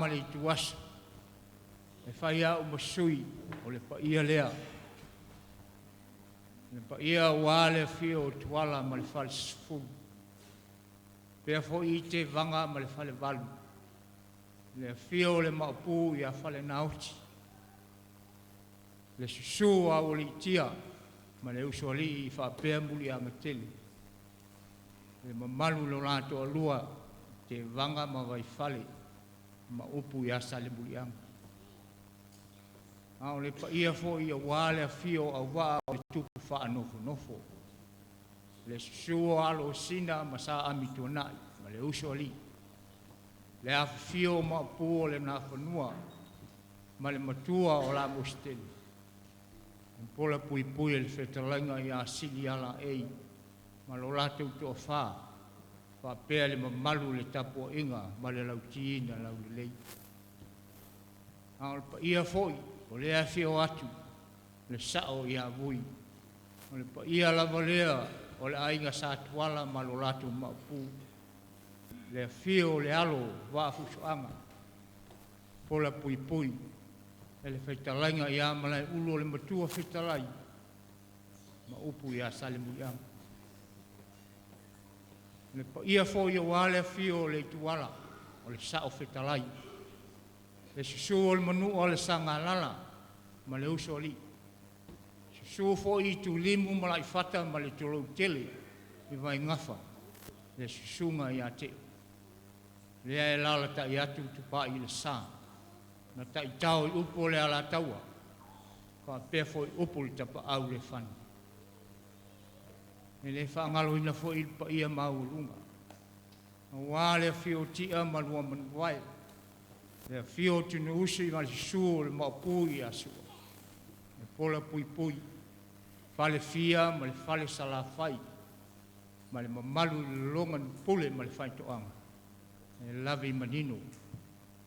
mali tuasa. E whaia o masui o le paia lea. Le paia wale fio o tuala ma le whale sifuru. Pea fo i te vanga ma le whale walu. Le fio le maupu i a whale nauti. Le susu a o le itia ma le usoli i whapea muli a ngatele. Le mamalu lo lato a lua te vanga ma vai whale ma upu i a sale muli anga. Ao le paia fo i a wale a fio a waa o le tupu wha anofo nofo. Le susu alo sina ma sa amitu nai, ma le uso li. Le a fio ma pu o le na whanua, ma le matua o la mosteli. Pola pui pui le whetalanga i a sili ala ei, ma lo lata uto a wha, wha pea le mamalu le tapo inga, ma le lautina lau le lei. Ao le paia foi, o lea fio atu, le sao i a vui. O le paia lava lea, o le ainga sa tuala ma lo lato maupu. Le fio le alo wa fusuanga. Pola pui pui. E le whaitalanga i a malai ulo le matua whaitalai. Ma upu i a sale muianga. Le paia fo i a wale fio le tuala, o le sao whaitalai. Le susu o le manu o le sanga lala, ma le uso li. Susu fo i tu limu ma lai fata ma le tolo tele, i vai ngafa, le susunga i a te. Le e lala ta i atu tu pa i le sa, na ta i tau i upo le ala taua, ka pe fo i upo le tapa au le fani. E le whaangalo ina fo i pa ia maurunga. Wa le fio tia ma lua manuai, le fio tunu usi ma le suo le maupui a sua. Le pola pui pui, fale fia ma le fale salafai, ma le mamalu le longa ni pule ma le fai toanga. E lave manino,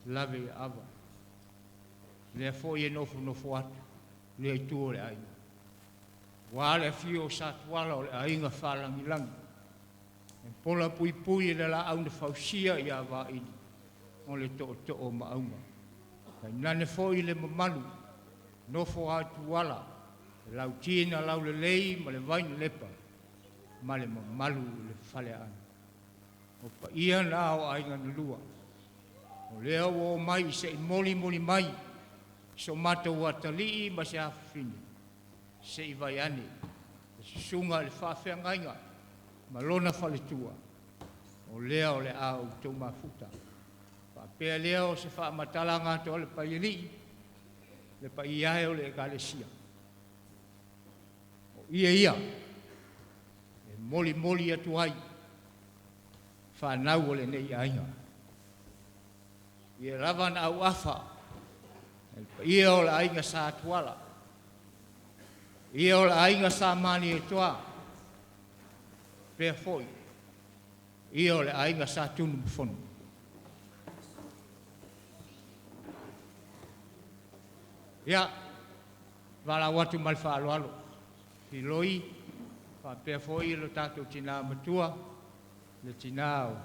lave ava. Le fo i nofo nofo atu, le ai tuo le ainga. Wa le fio sa tuala o le ainga whalangilangi. E pola pui pui le la au na fausia i a wa ini. O le to o maunga. Kai nane fo i le mamalu, nofo atu wala, lau tina lau le lei, ma le vaina lepa, ma le mamalu le fale ana. O pa ia na o ainga na lua. O lea o mai se i moli mai, so mata watali ma se hafini. Se i vai ane, se sunga le whawhengainga, ma lona fale tua. O lea o le au tau mafuta. Pea leo se wha matalanga to le pairi, le paiae o le galesia. O ia, e moli atu ai, whanau o le nei ainga. Ia ravan au afa, ia o le ainga sa atuala. Ia o le ainga sa mani e toa, pea foi. Ia o le ainga sa tunu mfonu. Ia, wala watu mal whaalo alo. Ki loi, whapea foi lo tātou tina matua, le tina o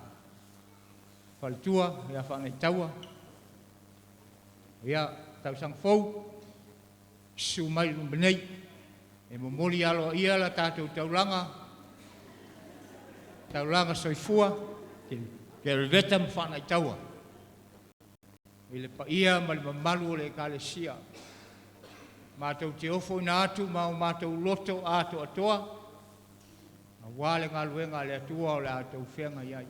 whaltua, ia whangai taua. Ia, tau sang fau, su mai lumbenei, e momoli alo ia la tātou taulanga soifua, Kereveta mwhangai taua. Ile pa ia ma le mamalu o le ekalesia. Mātou te ofo ina atu, mau mātou loto ato atoa. A wale ngā luenga le atua o le atou whenga iai.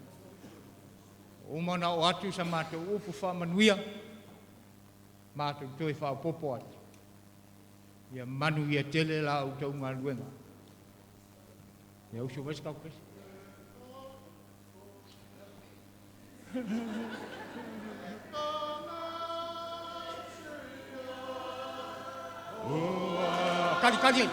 Umana o atu sa mātou upu whamanuia. Mātou toi whaopopo atu. Ia manu ia tele la au tau ngā luenga. Ia usu wes kau pesi. Kali, kali.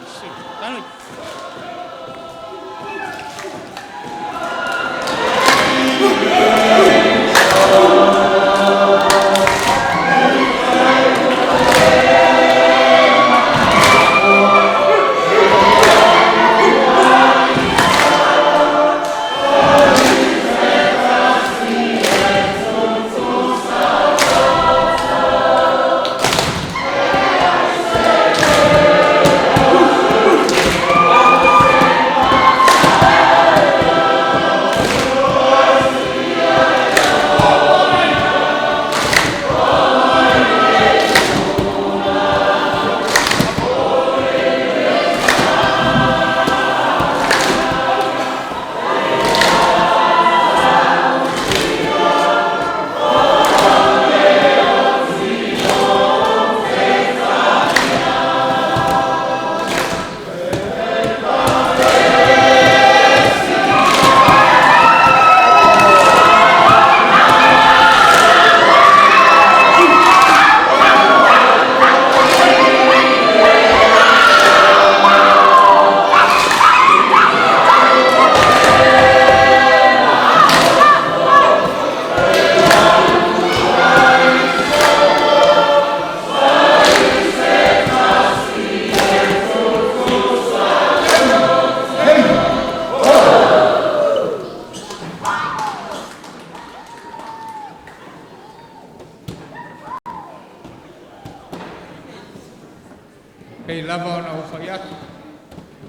Pei lava ona o whai atu.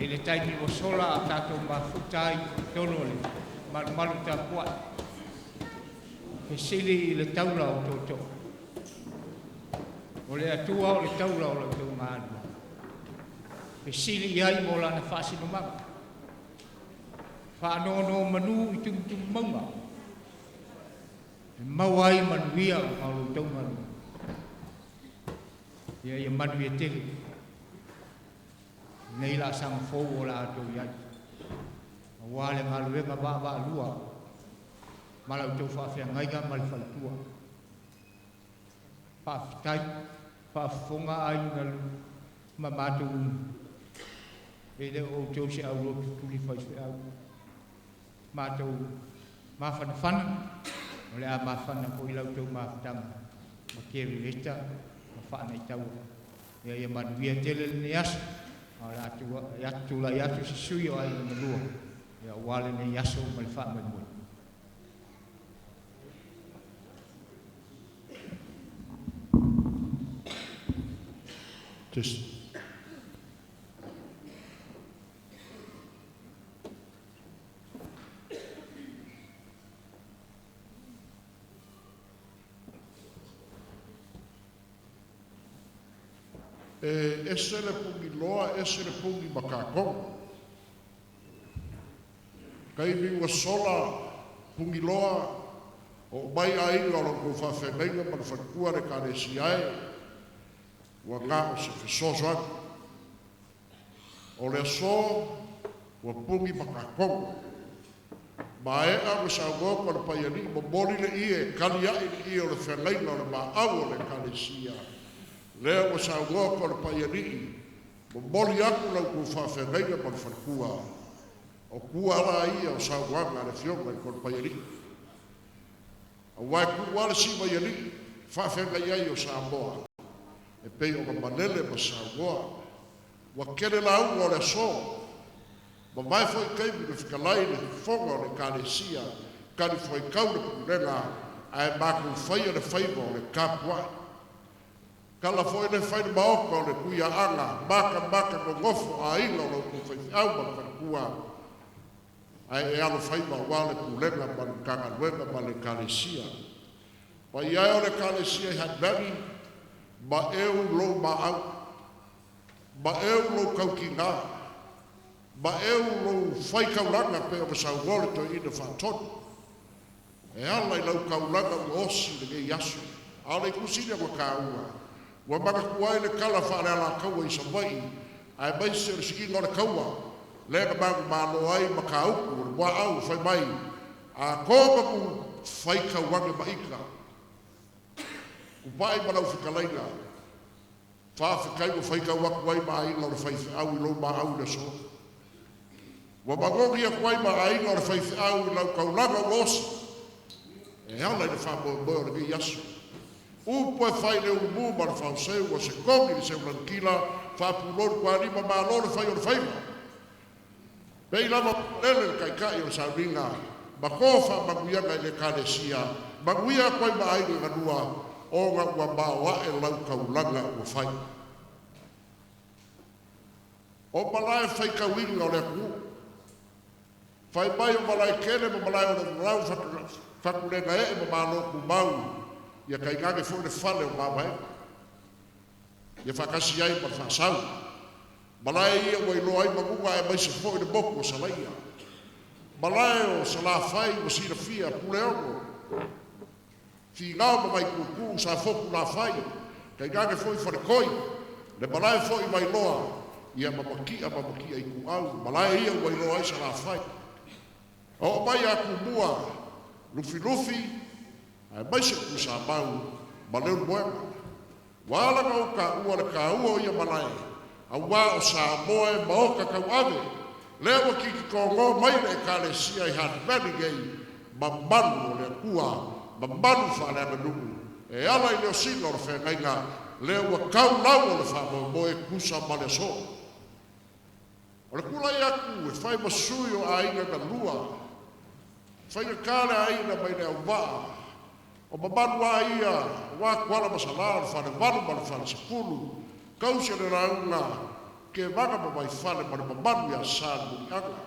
E le taimi o sola a tātou mafutai tono le malu tā puai. He sili i le taula o tōtō. O le atua o le taula o le tau maanu. He sili iai mo lana whaasino manga. Whaanono manu i tumutumu maunga. E mawai manuia o lo tau manu. Ia manu e tele. Nei la sang fou o la atou iai. Wale maluenga ba lua. Malau tau Feagaiga ma le falatua. Whaafitai, whaafonga ai na lu, ma mātou unu. E le o tau se au rotu tuli whaiswe au. Mātou mawhanawhana, o le a mawhana ko ilau tau mawhatanga. Ma Kereveta, ma whaana i tau. Ia manuia tele le asu. Ia tula i atu se sui o ai na lua. Ia wale ne asu ma le wha mai mui. Ese le pungi loa, ese le pungi makakong. Kai miwa sola pungi loa o mai ainga o ko Feagaiga ma le whakua le kālesi ai. Ua ngā o se whesoso atu. O le aso, ua pungi makakong. Ma e a sa ngoko le paiani, ma mori le ie, kali ai le ie o le Feagaiga o le maau o le kālesi ai. Lea ua sa ngoko le paiani, ma mori aku lau ko Feagaiga ma le whakua. O kua ala ia o sa wanga le fionga i ko le paiani. A wai kua le si paiani, Feagaiga i o sa moa. E pei o ka manele ma sa ngoa. Wa kere la unga o le aso. Ma mai foi keimu le whikalai le fonga o le kālesia. Kari foi kau le kurenga. Ai māku whaia le whaiva o le kāpua. Kala foi le whaina maoka o le kuia anga. Maka no ngofo a ila o le kuwhaifi au ma le whaikua. Ai e alo whaiva o wale kurenga ma le kangaruenga ma le kālesia. Pa iai o le kālesia i hatnani. Ma eu lo maau, ma eu lo kaukinga, ma eu lo whaikauranga pe o sa ngore to ina whaatonu. E ala i lau kauranga u osi le gei asu. Ala i kusina wa kaua. Wa maka kuai le kala whaare ala kaua i sa mai. Ai mai se le siki ngore kaua. Lega mangu malo ai ma ka uku, le mua au whai mai. A kōma ku whaikauranga maika. Upai ma lau whikalaina. Whawhikai o whaikau aku wai ma aina o le whaifi au i lau ma au le so. Wa magongi aku wai ma aina o le whaifi au i lau kaulanga o osi. E ala i le whamoe o le gei asu. Upo e whai le umu ma le whauseu o se kongi le seu lankila whapulor kua rima ma lo le whai o le whaiva. Pei lava lele le kaikai o le sauringa. Ma kofa maguianga i le kālesia. Maguia aku wai ma aina i ganua. O ngā ua māua e lau kaulanga ua whai. O malai whai kauinga o le aku. Whai mai o malai kene ma malai o le rau whakurenga e ma māloku mau. Ia kai ngāke fo le whale o māwai. Ia whakasi ai ma whasau. Malai ia wai loa ai magunga e mai se fo i le moku o salaia. Malai o sala whai o sira fia pule ongo. Fi ngau ma mai kuku sa foku la fai. Kai ngake foi wharekoi. Le malai foi mai loa. Ia mamakia i ku au. Malai ia wai loa isa la fai. O mai aku mua. Lufi. Ai mai se ku sa mau. Ma leu moema. Wala ngau ka ua le ka ua ia malai. A wā o sa moe maoka kau ave. Leo kiki kongo mai le kālesia i hana mani gei. Ma manu o le kua. Ma manu whaale ana nungu. E ala i leo sino le Feagaiga, leo wa kau lau o le whamoe moe kusa ma le so. O le kula i aku, e whai masui o aina na lua. Whai na kāle aina mai le au waa. O ma manu a ia, wā kuala masala, le whane wanu ma le whane sepulu. kausi le raunga ke vanga pa mai fale ma le mamanu ia sāli muni anga.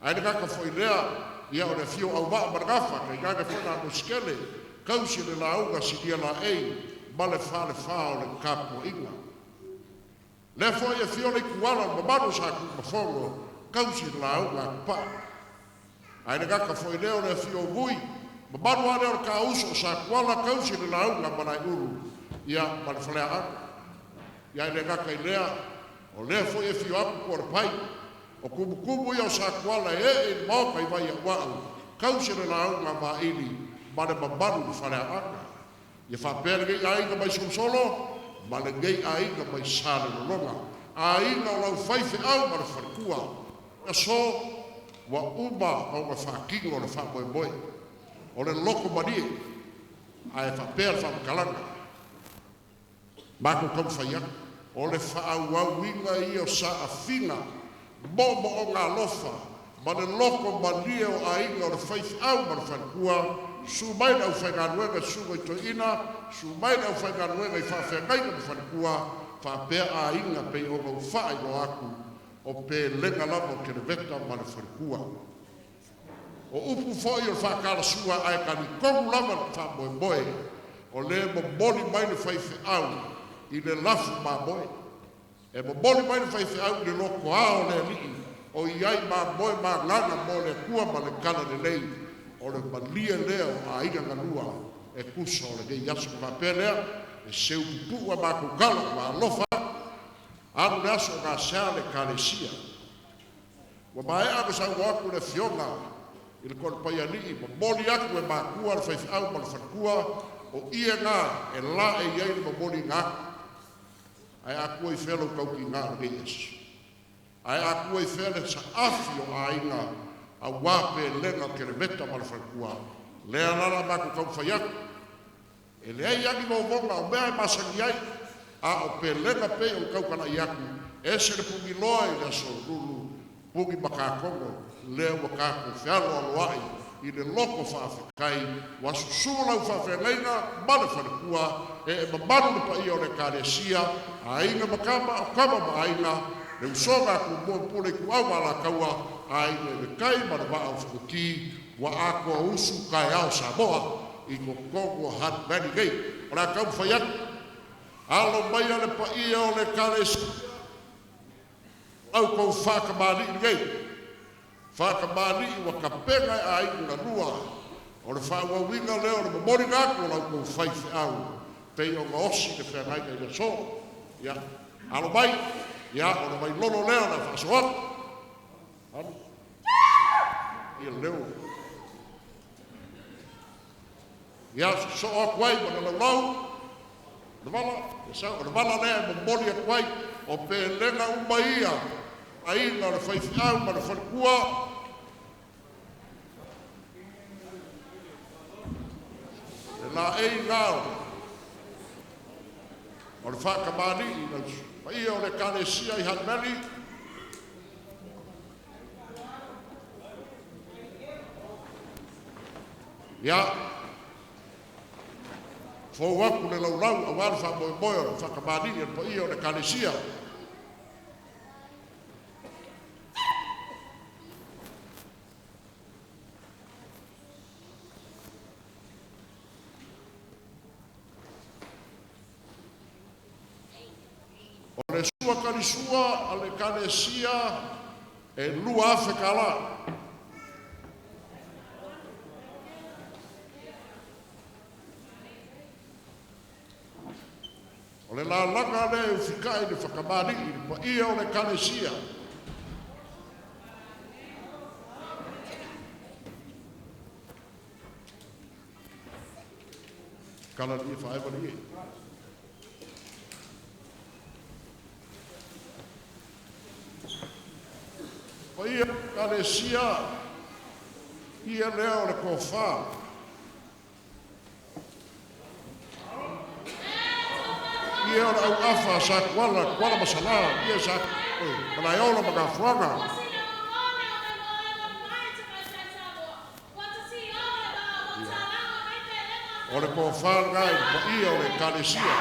Ai le kaka foi lea ia o le fio au vaa margafa kai kaka foi na muskele kausi le raunga si dia la ei ma le fale faa o le kapo inga. Le foi e fio le kuala o mamanu sa ku mafongo kausi le raunga pa. Ai le kaka foi lea o le fio vui mamanu ane o ka uso sa kuala kausi le raunga ma lai uru ia ma le falea anga. Ia le kaka lea o lea foi e fio aku kore pai o kumu ia o sa kuala e mau kai vai a wau kausi le raunga ma ini ma le mamanu le falea anga. Ia whapere gei ainga mai solo ma le gei ainga mai sale longa. Ainga o lau whaife au ma le wharkua. Ia so wa uma o ma whakingo o le whamoe moe. O le loko manie a e whapere whamakalanga. Mako kau whaiak. O le whaau winga i o sa a whina momo o ngā lofa ma le loko manie o ainga o le whaife au ma le wharkua. Su mai na Feagaiga su i toina, su mai na Feagaiga i Feagaiga na whanakua, whapea a inga pe o ngau whaai o aku, o pe lenga lava o Kereveta ma na whanakua. O upu foi o whakara sua ai ka ni kongu lava na whamoe moe, o le mo moli mai na whaife au, i le lafu ma moe. E mo moli mai na whaife au le loko ao le alii, o iai ma moe ma ngana mo le kua ma le kala le lei, o le malia lea o Aiga nganua e kusa o le gei aso ka pelea e seu pupu ma ku kala ma lofa anu le aso ngā sea le kalesia wa mai ako sa waku le fionga i le kore pai alii ma moli aku e makua le whaifi au ma le whanakua o ia ngā e la e iai le mamoli ngā ai aku e whelo kauki ngā le gei aso ai aku e whele sa afi o Aiga a wape lenga Kereveta ma le whanakua. Lea lala maku kau whaiaku. E lea iaki mo vonga o mea e masani ai. A o pe lenga pe o kau kana iaku. E se le pungi loa i le so lulu. Pungi makakongo. Lea wakako whialo aloai. I le loko whaafekai. Wa susula u whaafengaina ma le whanakua. E mamanu le pa ia o le kāresia. A inga makama o kama ma aina. Le usonga ku mua pule ku au ala kaua. Ai le kai ma va au fuki wa ako usu kai au Samoa i ko kongo Hutt vani gei ora ka faiak alo mai le pa ia o le kales au ko faka mali gei faka mali wa ka pega ai na rua o le fa wa winga le o le mori ga ko la ko fai au pe o osi ke fa mai ke so ya alo mai ya o mai lolo le na fa so ia leo. Ia so o kwai ma na lau. Na vala, sa o na vala le mo moli a kwai o pe lenga uma ia. Ai na le whaifi au ma na whanakua. E la ei ngāo. O le whakamani i na ma ia o le kāresia i Hutt Valley. Ia, fo waku le laulau a wale wha moe moe o whakamani e po ia o le kāresia. O le sua karisua a le kāresia e lua afe kala. O le la langa le ufikai le whakamani i pa ia o le kāresia. Kala ni whaewa ni e. Pa ia kāresia ia lea o le kōwha. Ia ora au afa sa kuala masala, ia sa malai ola maka fuanga. O le kōwha ngai pa ia o le kāresia.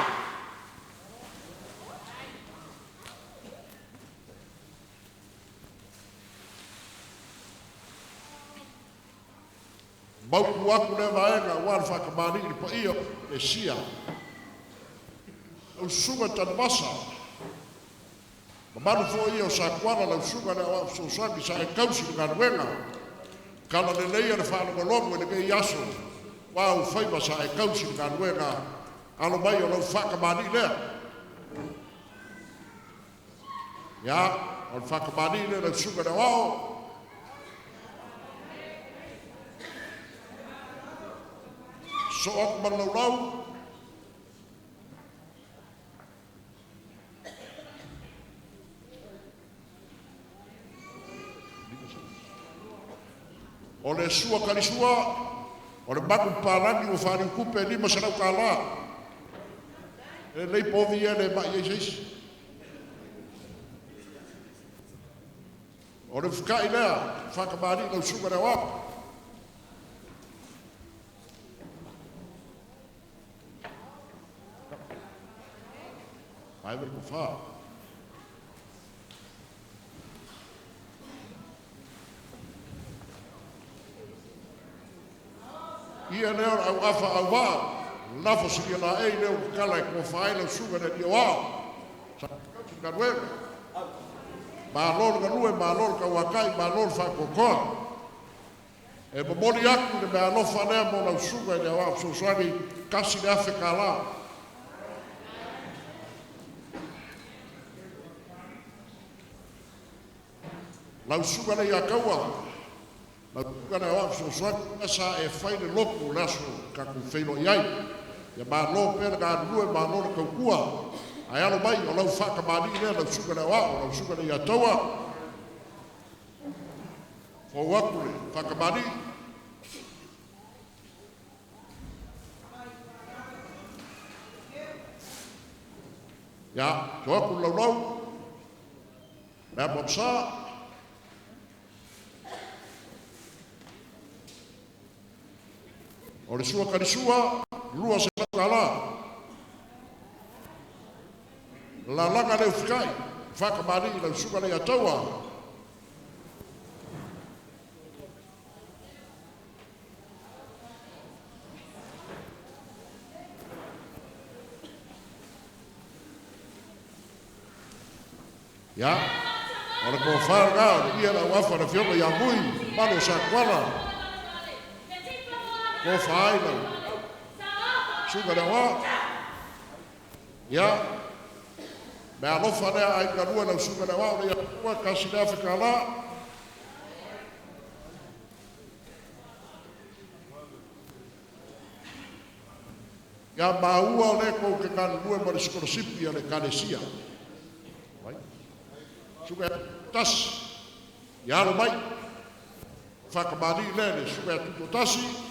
mau ku aku le vaenga wal fa ka mani pa io e sia o suga tan masa malu fo io sa kwala la suga na wa so sa ki sa e kausi ka wenga kala le leia le fa no logo le ke yaso wa o fai ba sa e kausi ka wenga alo mai o lo fa ka mani le ya o fa ka mani le suga na wa so ok malau o le sua karisua o le baku palani o fari kupe lima sanau kala e lei povi e le mai eis o le fukai lea whakamari lau suga na wa ai ver ko fa ia leo au afa au wa lafo si la e leo kala ko fa ila suga na di wa sa ka we ba lor ga lue ba lor ka wakai ba lor fa ko ko e bo mori aku de ba lo fa ne mo la suga de wa so sari kasi da fe kala lau suga nei a kaua, lau suga nei a so soaku asa e whaine loku raso ka ku whaino iai. Ia mā lo pēra ka nue mā lo na kaukua, ai alo mai o lau whakamani nea lau suga nei a o lau suga nei a taua. Fau aku le, whakamani. Ia, so aku lau lau, mea mopsa, o le sua karisua, lua se kala. La langa leu fikai, whakamari lau suga nei ataua. Ya, o le ko whaanga, ia la wafa na fionga ia mui, malo sa kwala. Ko fai lau suga na wa ya me alofa nea ai karua lau suga na wa ia kua kasi na Afrika la ya maua le ko ke kan lue ma le skorosipi le kanesia suga tas ya lo mai whakamari le suga tuto tasi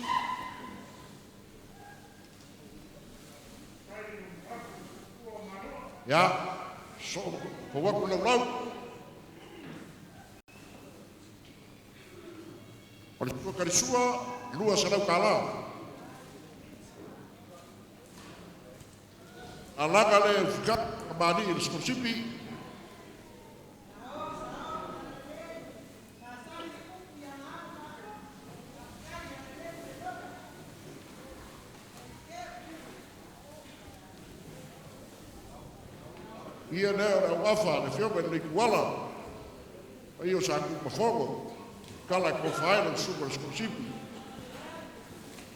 ya, so, ko waku lau lau. O le tua karisua, lua sa lau kala. A laga le whika, a mani i le skorsipi. Ia nea na wafa le fionga le kuala. Ai o sa ku mafongo. Kala ko faila suga le skorsipi.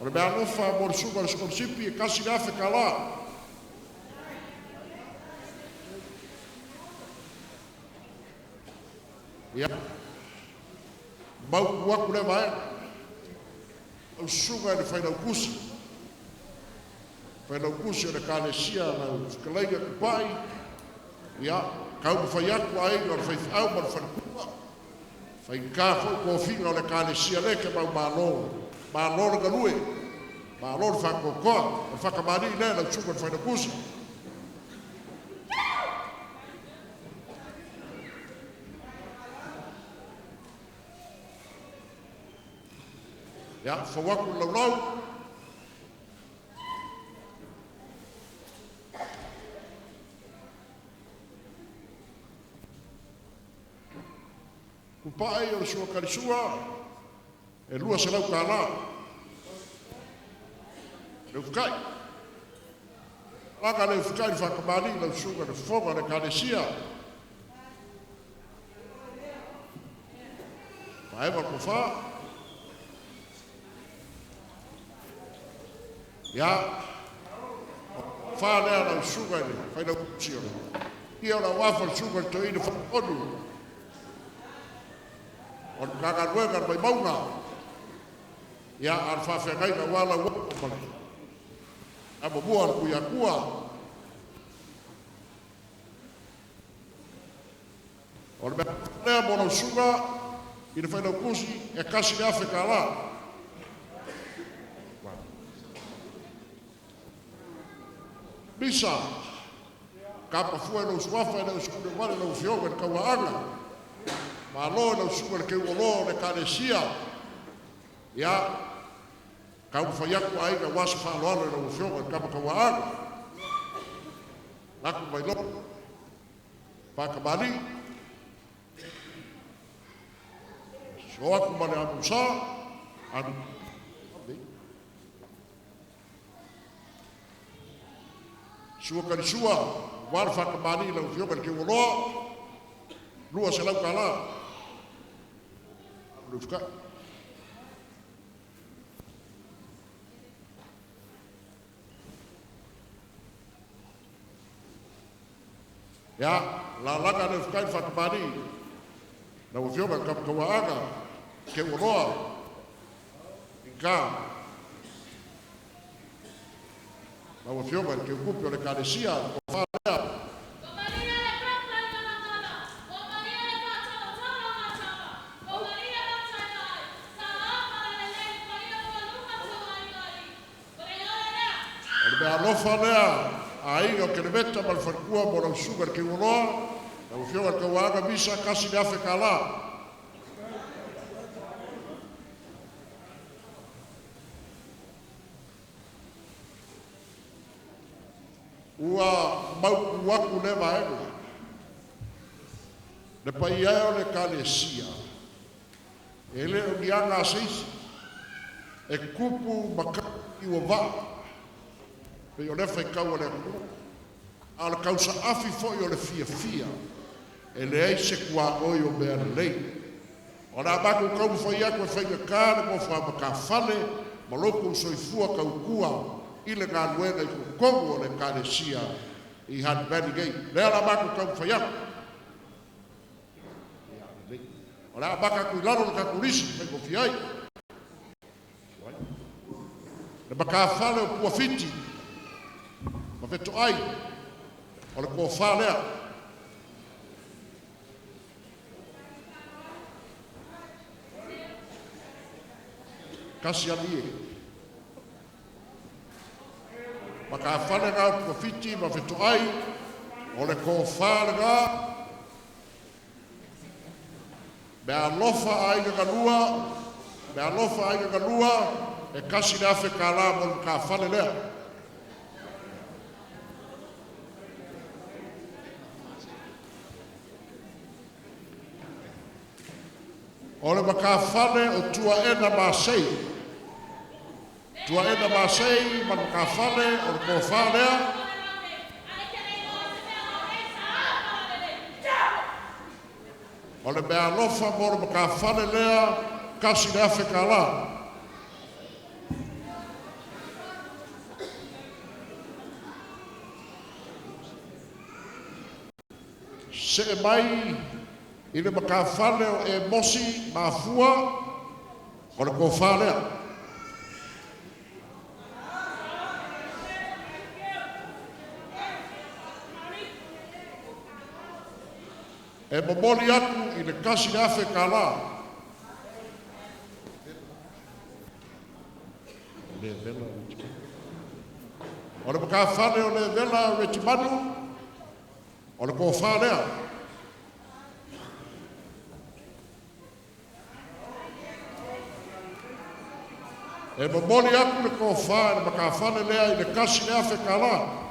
O le mea lofa mo le suga le skorsipi e kasi gafe kala. Ia. Mau kuaku le mai. O suga le faila kusi. Faila kusi le kanesia na Feagaiga kupai. Ia, kau mo fai aku Aiga, fai au ma fai kua. Fai ka fo ko finga o le kanesia le ke mau malo. Malo ga lue. Malo fa ko ko, fa ka mari le la suga fai na kusi. Ya, fa waku lau. Kupai o le sua karisua, e lua se lau kala. le ufukai. Laka le ufukai le whakamani le usunga le fonga le karesia. Paewa ko wha. Ia, wha lea la usunga le, whai la utsio. Ia la wafa usunga le toi le whakonu. O kaka ruenga mai maunga. Ia ar Feagaiga wala wako male. Abo bua al kuya kua. O le mea mona usunga, i le whaina kusi, e kasi le Afrika la. Misa, kapa fua e no uswafa e no uskune wale no ufionga e kaua anga. Ma alo e no usunga le keu olo le karesia. Ia, kau whaiaku aiga wasa whaaloalo e no ufionga e kapa kaua anga. Laku mai lo. Whakamani. So aku mane amusa. Anu. Sua karisua, wala whakamani lau whionga ki uloa, lua se lau kala. Lufka. Ya, la laka le whakai whakamani, lau whionga kapakawaaga, ke uloa, inka. Lau whionga ke ukupio le karesia, o whalea. Mea lofa lea, Aiga o Kereveta ma le whalikua mo rau sugar ke uloa, na uwhionga ka waaga misa kasi le Afrika la. Ua mau waku le maego, le pai eo le kalesia, e le o nianga asisi, e kupu makaki ua vaa, pe o le fai kau le ku a le kausa afi fo i o le fia e le ai se kua oi o mea le lei o la baku kau fai aku e fai me kāre mo wha maka whale ma loku soifua kau kua i le ngā nuenga i kukongu o le kāresia i Hutt Valley Gate le ala baku kau fai aku o la baka kui laro le kakurisi fai ko fiai le maka whale o kua fiti ma veto ai, o le kua whalea. Kasi alie. Ma ka whale ngā kua fiti ma veto ai, o le kua whalega, mea lofa aiga ganua, e kasi le Afrika la mo ka whale lea. O le maka whale o Tuaena Masei. Tuaena Masei, ma maka whale o le kua whalea. O le mea lofa mo le maka whale lea, kasi le Afrika la. Se e mai, i le maka whale o e mosi mafua o le kua whalea. E momoli aku i le kasi le Afrika la. O le maka whale o le vela o Tiumalu o le kua whalea. E momoli aku le kua wha, e maka whane lea i le kasi le Afrika la.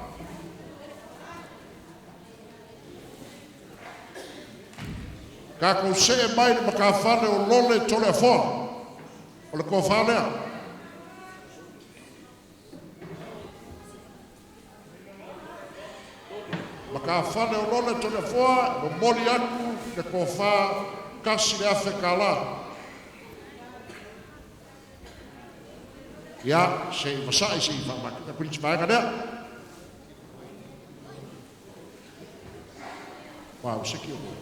Ka kou se e mai le maka whane o lole tole a wha, o le kua wha lea. Maka whale o lole tone whoa, mo mori aku le ko wha kasi le afe kala. Ia, se masai se i whamaki, ka kuritsi maenga nea. Wow, seki o mo.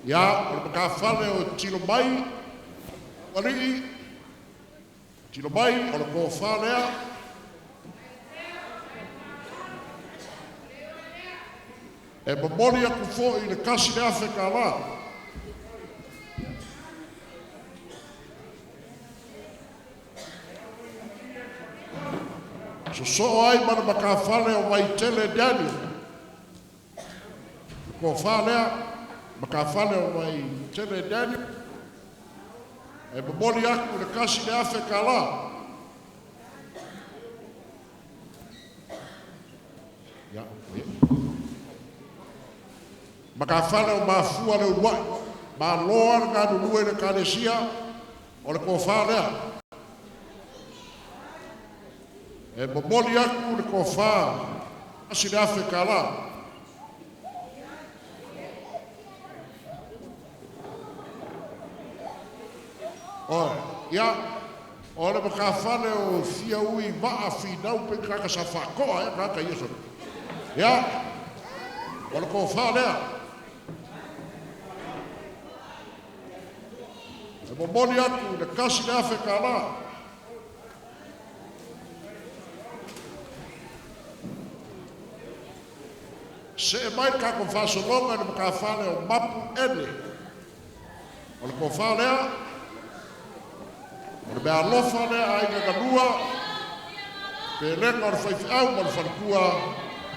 Ia, o le maka whale o tilo mai, wali'i, tilo mai, o le ko whalea, e mamori aku fo i le kasi le afe ka la. So ai mana maka whale o mai tele Daniel. Ko whalea, maka whale o mai tele Daniel. E mamori aku le kasi le afe ka la. Ia, ia. Maka whale o mafua le uruai. Ma loa le kanu lue le kanesia o le ko whalea. E mamoli aku le ko wha asi le afe ka la. Oe, ia, o le maka whale o fia ui maa whinau pe kaka sa whakoa, kaka ieso. Ia, o le ko wha lea. E mamoli aku le kasi le afe ka la. Se e mai kako whasolonga ni maka whale o mapu ene. O le ko whalea, o le mea lofa lea aiga kanua, pe renga o le whaifi au ma le whalikua,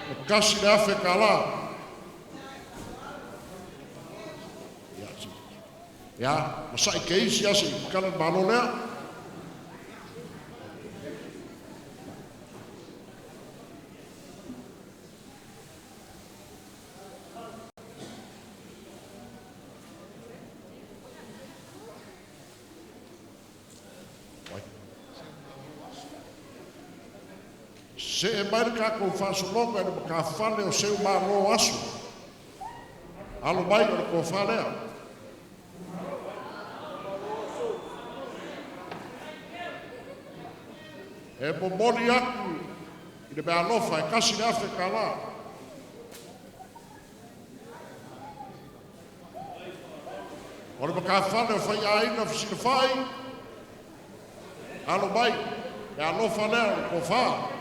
o kasi le afe ka la. Ia, masai ke isi ase, kanan malo lea. Se e mai kako whasolonga ni maka whale o seu maro asu. Alo mai o ko whalea. E momori aku i le mea lofa e kasi le afe ka la. O le maka whale o whai aina fisina whai. Alo mai, mea lofa lea o ko wha.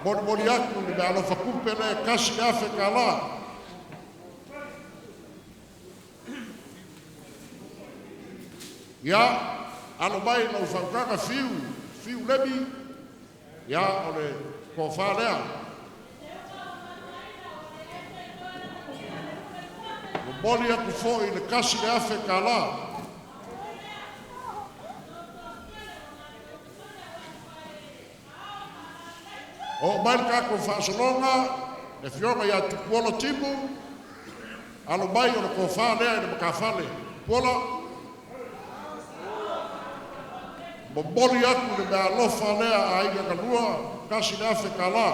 Mori aku ni me alofa kupe le kasi le afe ka la. Ia, alo mai lau whaukaka fiu lebi. Ia, o le ko wha lea. Mori aku fo i le kasi le afe ka la. O mai kako whasolonga, e whionga ia tukuola timu, alo mai o le ko whalea i le maka whale. Puola, momori aku le mea lofa lea a aiga kanua, kasi le afe ka la.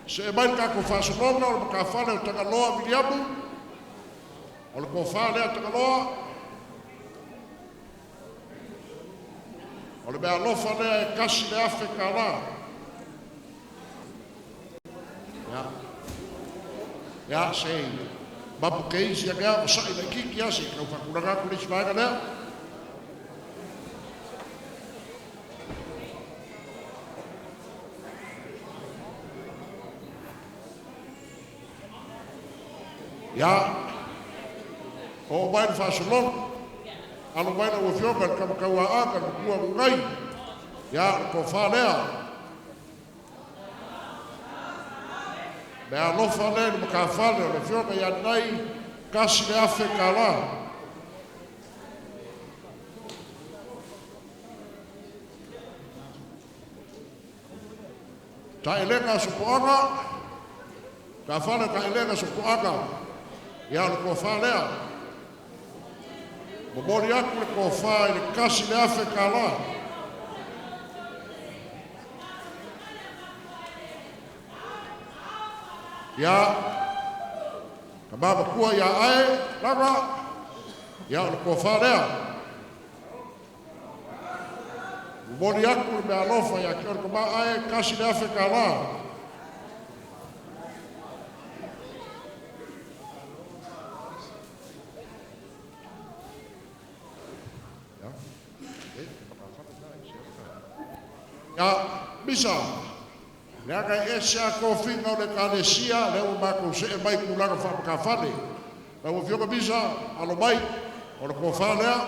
Se e mai kako whasolonga o le maka whale o Tagaloa Miriamu, o le ko whalea Tagaloa, o le mea lofa lea e kasi le afe ka la. Ia, sei. Mapu ke isi a ngea, masai na kiki ase, kau whakuranga kule si maenga lea. Ia, o mai na whasolonga. Alo mai na wafioka kama kaua aka kukua ngai. Ia, ko whalea. Mea lofa lea ni maka whale o le fioka ia nai kasi le afe ka la. Ta elenga supoanga, Ka whale ka elenga so kuaka. Ia le ko whalea. Momori aku le ko whae le kasi le afe ka la. Ia, ka baba kua ia ae, langa. Ia le ko whalea. Momori aku le mea lofa ia kia le ko maa ae kasi le afe ka la. Ya, bisa. Lea kai ese a kofinga o le kalesia, leo mako se e mai kulanga whapakawhane. Na o fioka bisa, alo mai, o le kofalea.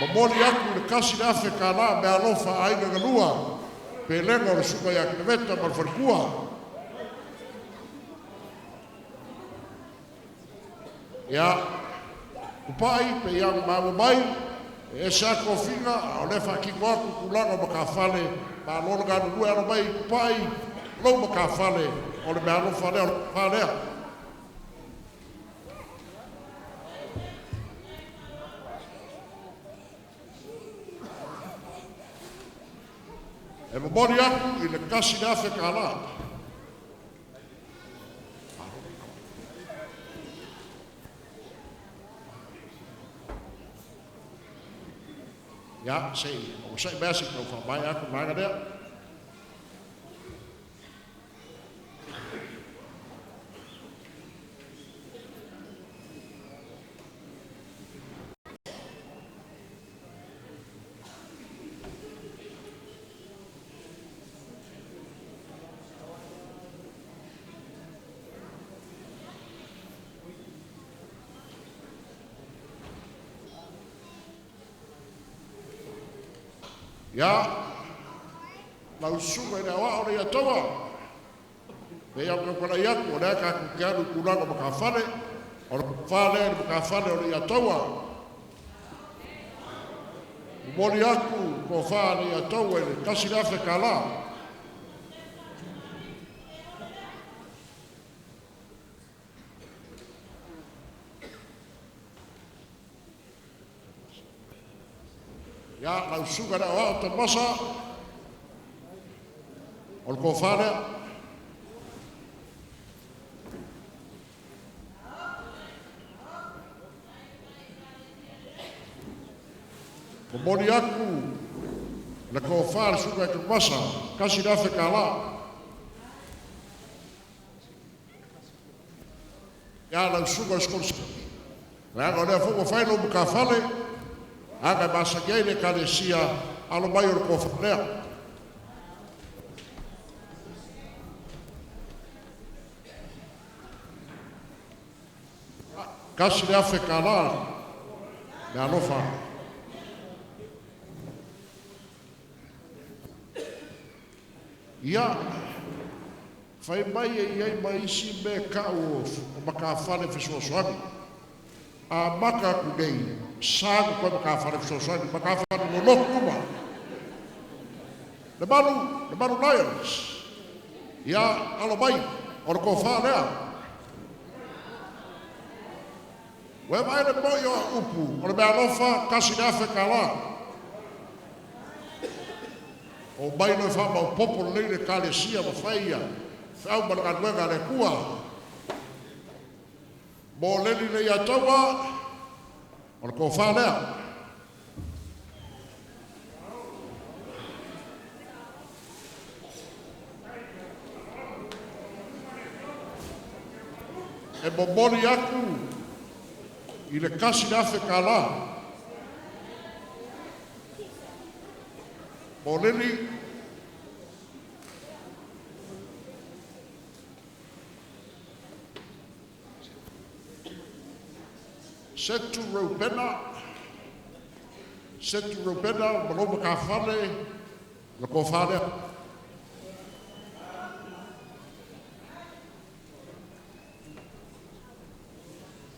Mamoli aku le kasi le afe kala me alofa aiga galua. Pe lenga o le suka ya Kereveta ma le wharikua. Ia, upai pe ia mawa mai, e sa kofinga, o le whakiko aku kulanga makawhale, ma lona gana rua alo mai, upai, lau makawhale, o le mea alofa lea, o le whalea. E mamori aku i le kasi le afe kala. Ja, sei, o sei basic no van mij aku maga dia. Ya, lau sunga ina wa ora ia toa. Me ia ko la ia ko la ka ku karu kulanga makafale, ora fale makafale ora ia toa. Mori aku ko fale ia toa le kasi la fe kala. Ya, lau suga na wa te masa. O ko fale. Mori aku le ko fale suga te masa, kasi na fe kala. Ya, lau suga skos. La ko le fo fai no ka fale. Aga basa kia le kalesia alo mai o ko falea. Kasi le afe kala me alofa. Ia fai mai e iai mai isi me ka o makawhane fesoasoani. A maka ku nei. Sago ko makawhane fesoasoani, makawhane no lokuma. Le malu Lions. Ia alo mai, o ko whanea. We mai le moi o upu, o le mea lofa kasi na afe kala. O mai no wha mau popo leile kalesia ma whaia. Whau mana kanuenga le kua. Mo leli le ia taua, o le ko whanea. E momori aku i le kasi na afe kala. Mo leli Setu Robena, maloma ka whane, na ko whane.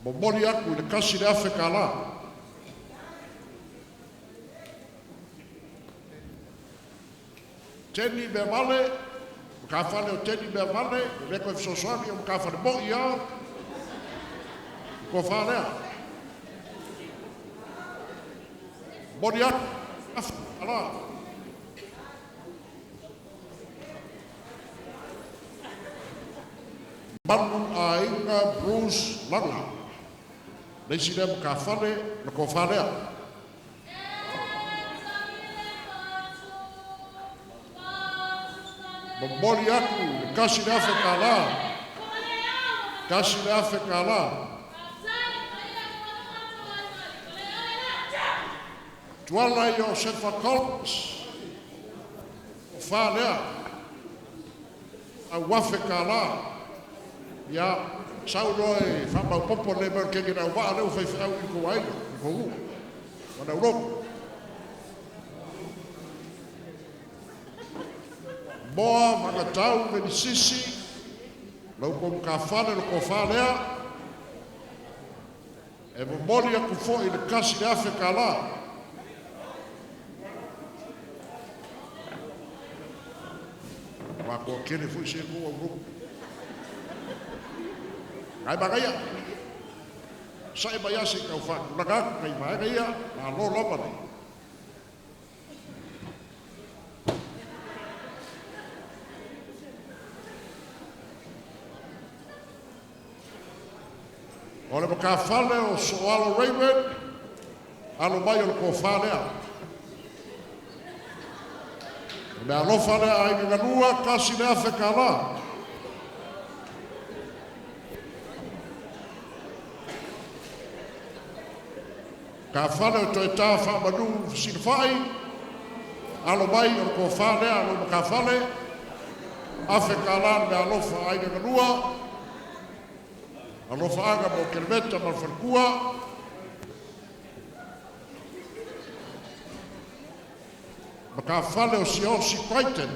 Mo mori aku i le kasi le afe ka la. teni mea vale, ka whale o teni mea vale, le koe fisosoani o ka whale mo ia, ko whanea. Mori atu, ala. Manu a Aiga Bruce Langa. Leisi lea ka whale, na ko whanea. Mori aku, kasi le afe kala. Kasi le afe kala. Tuala i o Sefa Collins. O whanea. A wafe kala. Ia, saulo e whamau popo le mea kenge na waa leo whaiwhau i ko Aiga. I ko u. Wana uroko. Moa mangatau me ni sisi lau kom ka whane no ko whanea e mo mori aku fo i le kasi le afe ka la wako kene fo i se kua uruku ngai magaia sa e mai ase kau whanu nagaku kai magaia na lo lopane o le maka whale o soalo Raymond, alo mai o le ko whanea. Me alo whale a inga nganua kasi le afe ka la. Ka whale o toi tā whamanu sinwhai, alo mai o le ko whanea, alo maka whale, afe ka la me alofa a inga nganua, alofa aga mo Kereveta ma whanakua. Ma ka whale o si osi kwaiten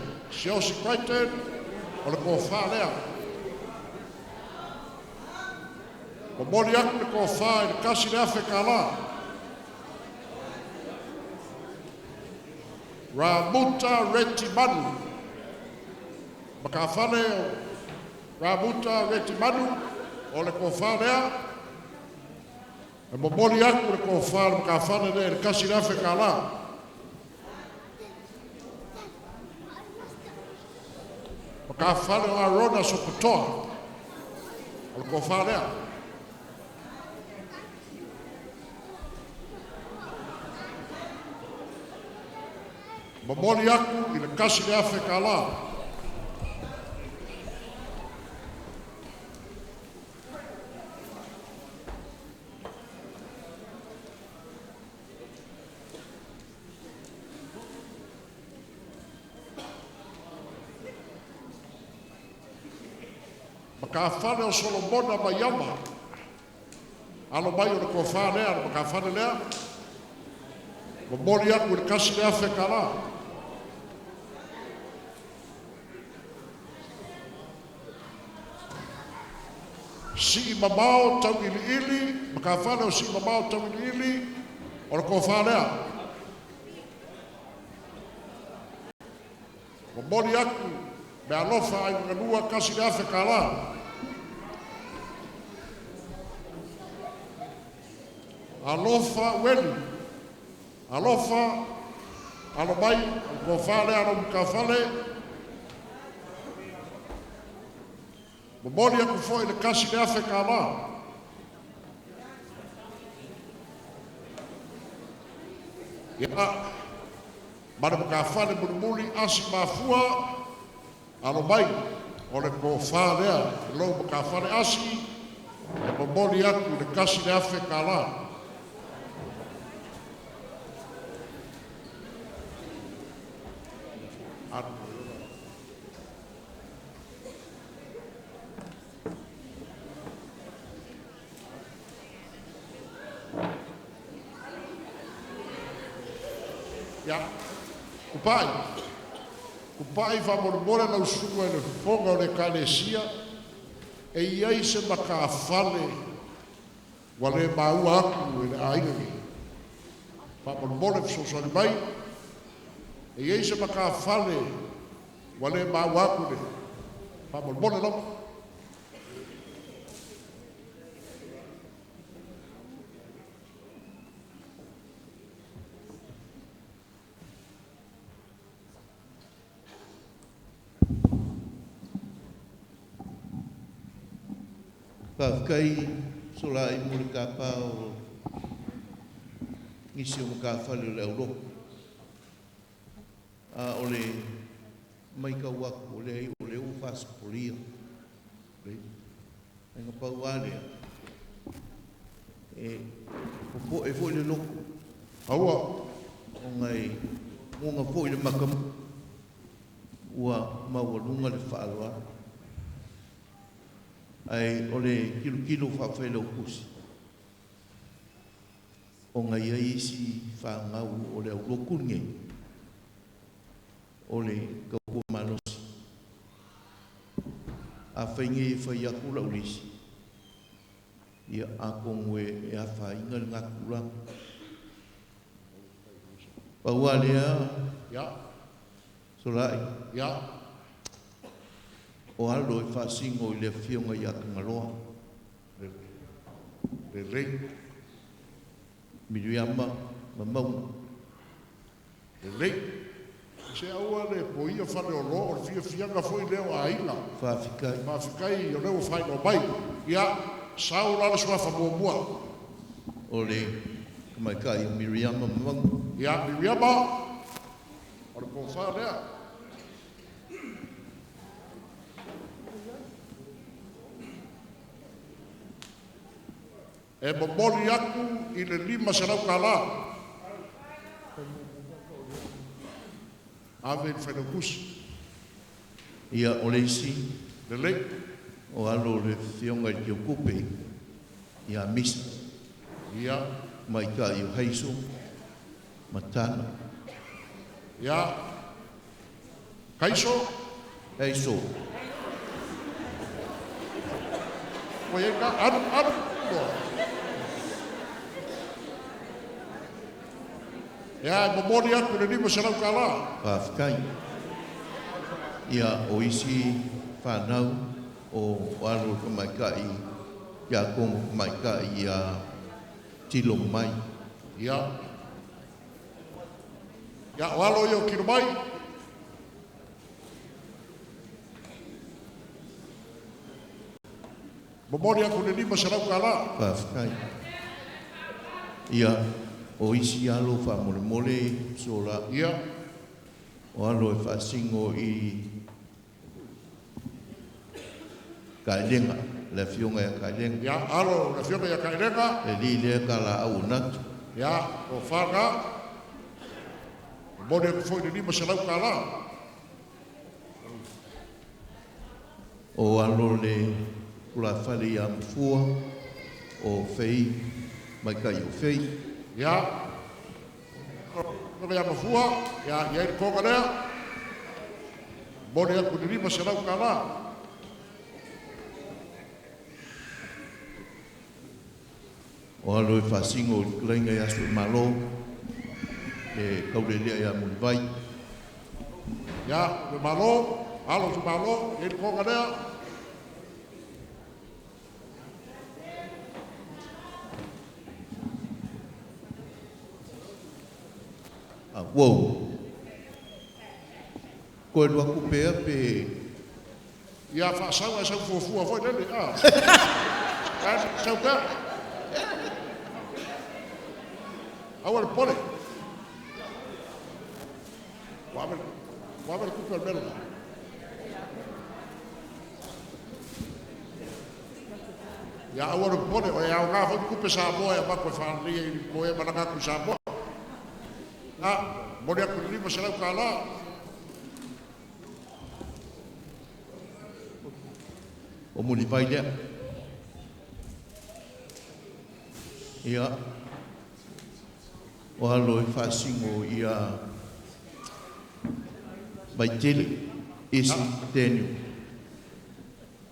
o le ko whanea. O mori aku le ko wha i le kasi le afe ka la. Ramuta reti manu. Ma ka whale o Ramuta reti manu. O le ko whanea, e mo mori aku le ko whanea, ka whanea ne, le kasi le afe ka la. Ma ka whanea o Arona so kutoa, o le ko whanea. Mo mori aku i le kasi le afe ka la. Ka whane o Solomona mai ama. Alo mai o le ko whanea, alo ka whane lea. Mo mori aku le kasi le afe ka la. Si i mamao tau ili ili, ma ka whane o si i mamao tau ili ili, o le ko whanea. Mo mori aku me alofa ai nganua kasi le afe ka la. Alofa weli, alofa, alo mai, ko whale, alo mka whale. Mo mori aku fo i le kasi le afe ka la. Ia, mana mka whale muli asi mafua, alo mai, o le ko whalea, lo mka whale asi, e mo mori aku le kasi le afe ka la. Ya, kupai fa mormora na usuga le fonga o le kalesia e iai se maka fale wale mau aku e le aiga ni fa mormora so so mai e iai se maka fale wale mawaku le pa bolbole lo Feagaiga sola I muli ka pao ngisi o ka whale le auro. A ole mai ka waku o le ufas polia. Nga pau alea. E fo le loko. aua O ngai ngonga fo le makamu. Ua mawalunga le whaaloa. Ai ole kilo whawhai lau kusi. O ngai aisi whangau o le au lokunge. O le kaupua manosi. A whainge whai aku lau risi. Ia a kongwe e a whainga ngā kurang. Paua lea. ya Solai. ya O alo e whasingo I le whionga I aka ngaroa. le rei Miriama, mamauna. le rei se aua le poia whale o lo o fia fianga foi leo a Aiga Whawhikai. mafikai o leo whai no mai ia sau la le swafa mua O le kamaikai o Miriama, mamauna. ia Miriama o le pofa lea e momoli aku I le 5 sarau kala ave le whenokusi Ia o le isi. le lei O alo le whionga I te okupe. Ia misa. ia Maikai o heiso. Matana. ia kaiso Heiso. o ia ka anu ia momoli aku le 5 sarau kala Whawhikai. Ia o isi whanau o alo kamaikai. Ia kongo kamaikai ia tilo mai. ia ia o alo io kino mai momoli aku le 5 sarau kala Whawhikai. Ia o isi alo whamole sola. ia O alo e whasingo I Kailenga. Le whionga e Kailenga. ia alo na fiona ia kairenga Le li lea ka la au natu. ia o whanga momoli aku foi le 5 sarau kala O alo le kula whali a mfua o whei. Maikai o whei. ia no ia mafua ia ia I konga lea momoli aku le 5 sarau kala O alo e whasingo I kurenga I asu malo. E kaurelea I a mulivai. ia le malo alo tu malo ia I konga lea Wow. Koe lua kupea pe ia whaasau e sau fuafua foi lele sau ka awa le pole wawe le kupe al melo ia awa le pole o ia o ngā foi kupe sa moa e mako e whaanria I moe manangaku sa moa mone aku le 5 sarau kala o mulivai lea. Ia. O alo e whasingo I a Maitele. Isi Daniel.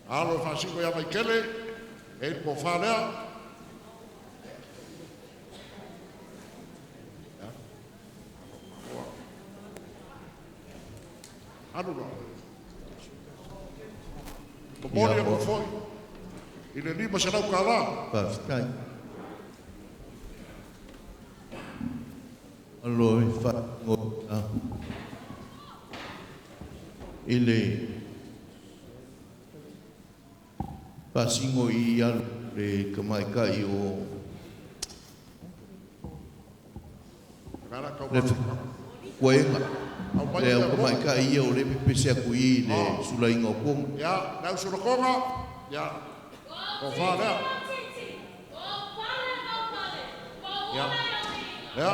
alo whaasiko ia mai kele e po whanea anu no Mori ako foi. Ile lima sa nau kala. Whawhikai. Aloi whangoa. Ile pasingo I alu le kamaikai o le kuenga. Le au kamaikai ia o le pepese aku I le sulainga o konga. Ya, nau sulakonga. Ya, o whanea. Ya, ya.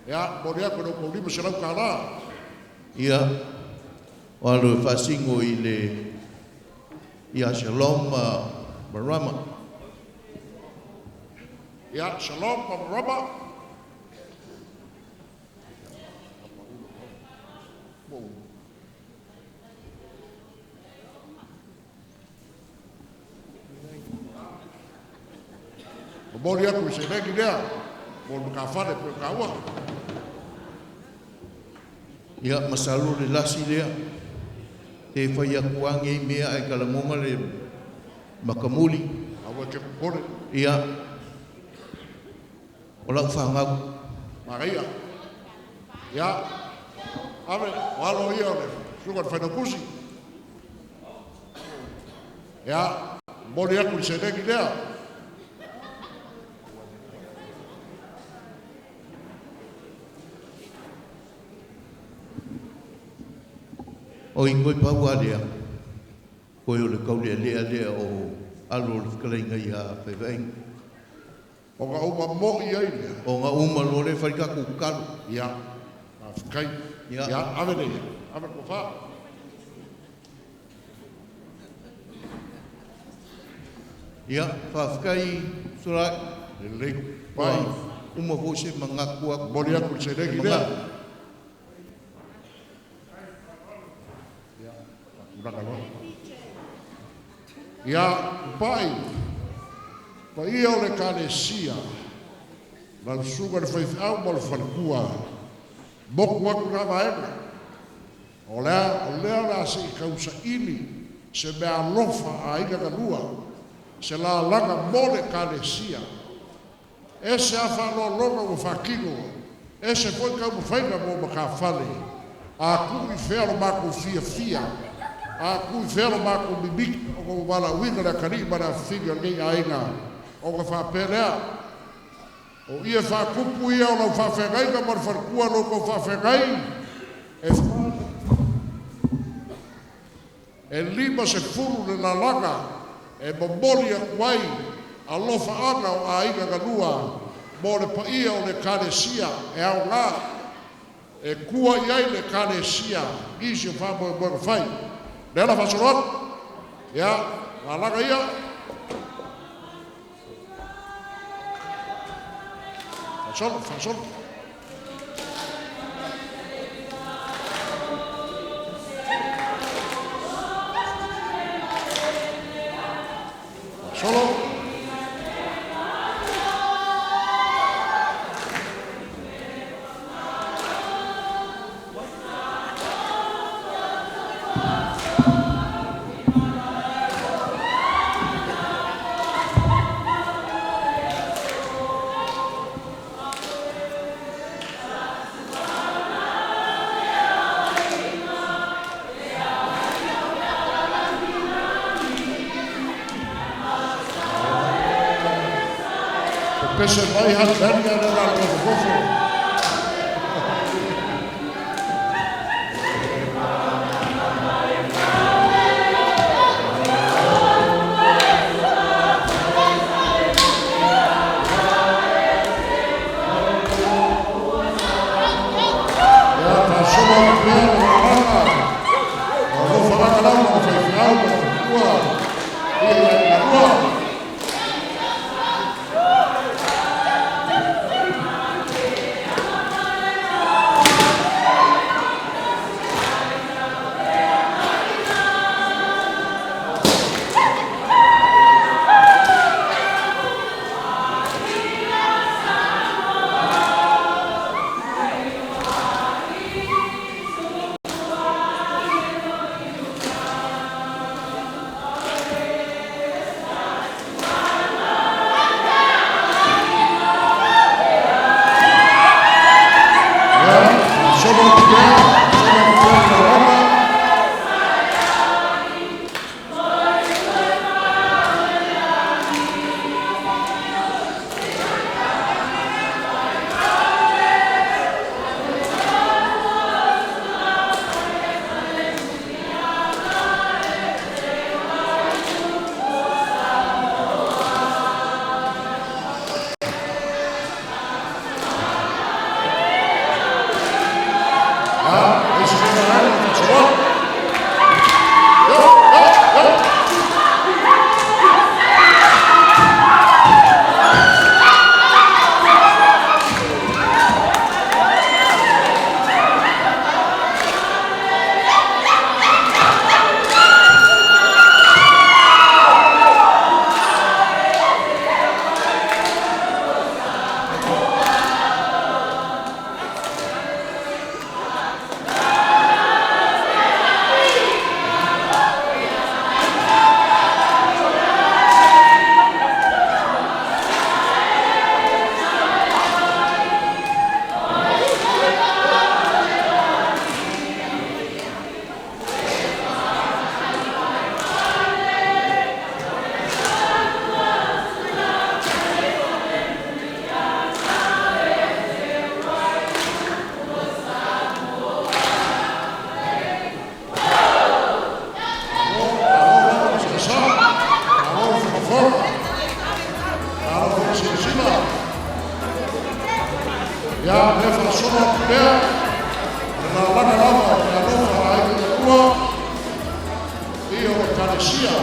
Ya, mori ako no ko lima sa nau kala. Ia, o alu whasingo I le ia shalom marama. Ya, shalom marama. Mori ako se negi lea. Mo makafane pe kaua. Ia masalu le lasi lea. Te whai akuange I mea ai kalamonga le makamuli. Awa ke pore. Ia. O lau whangau. Maria. Ya. Ave, walo ia le. Sugar whanakusi. Ya. Mori aku se negi lea. O ingoi pau alea. Koe o le kaule lea o alo le whakalainga I a Feagaiga. O ngā uma mo I ai lea. O ngā uma lo le whaikaku karu. Ia. A whikai. Ia. Ia. Ave nei. Ave ko wha. Ia, whawhikai surai. Le lei. Pai. Uma hose mangaku aku. Mori aku se negi lea. Ia, pai, pa ia o le kalesia, na suga le whaifau ma le whanakua, moku aku ngā maenga. O lea la se I kausa ini, se mea lofa a Aiga kanua, se la langa mo le kalesia. E se a whanolonga o whakingo, e se foi kau mwhainga mo makawhale, a kui whero mako fia. A kui whero mako mimiki o ko wala winga la kari mana whiga ngai Aiga o ka whapelea. O ia whakupu ia o lau whawhengaika mar wharkua no ko whawhengai. E lima se furu le la langa e momori a kuai a lofa ana o Aiga kanua mo le paia o le karesia e au ngā e kua iai le karesia isi o whamoe moe whai. Nela fasorot, ya, alaga ia. Fasol. Solo. Pese vai hatania na la kofo. solo pea, na lana lava, na lofa ai na tua, ia o karesia.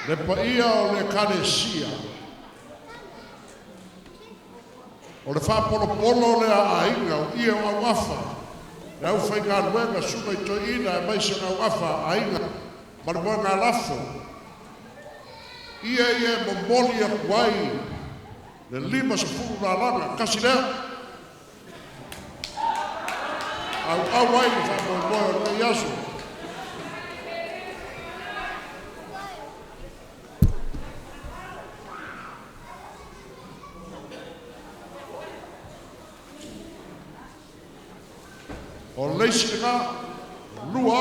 Le paia o le karesia. O le whapolopolo le aiga o ia o wafa. Le au whai ngā ruenga suka i toina e mai se ngā wafa aiga. Mara mua ngā lafo. Ia momoli a kuai. Le lima sa furu ngā langa. Kasi lea. Au wai le whapolopolo le iaso. O leisi ngā lua.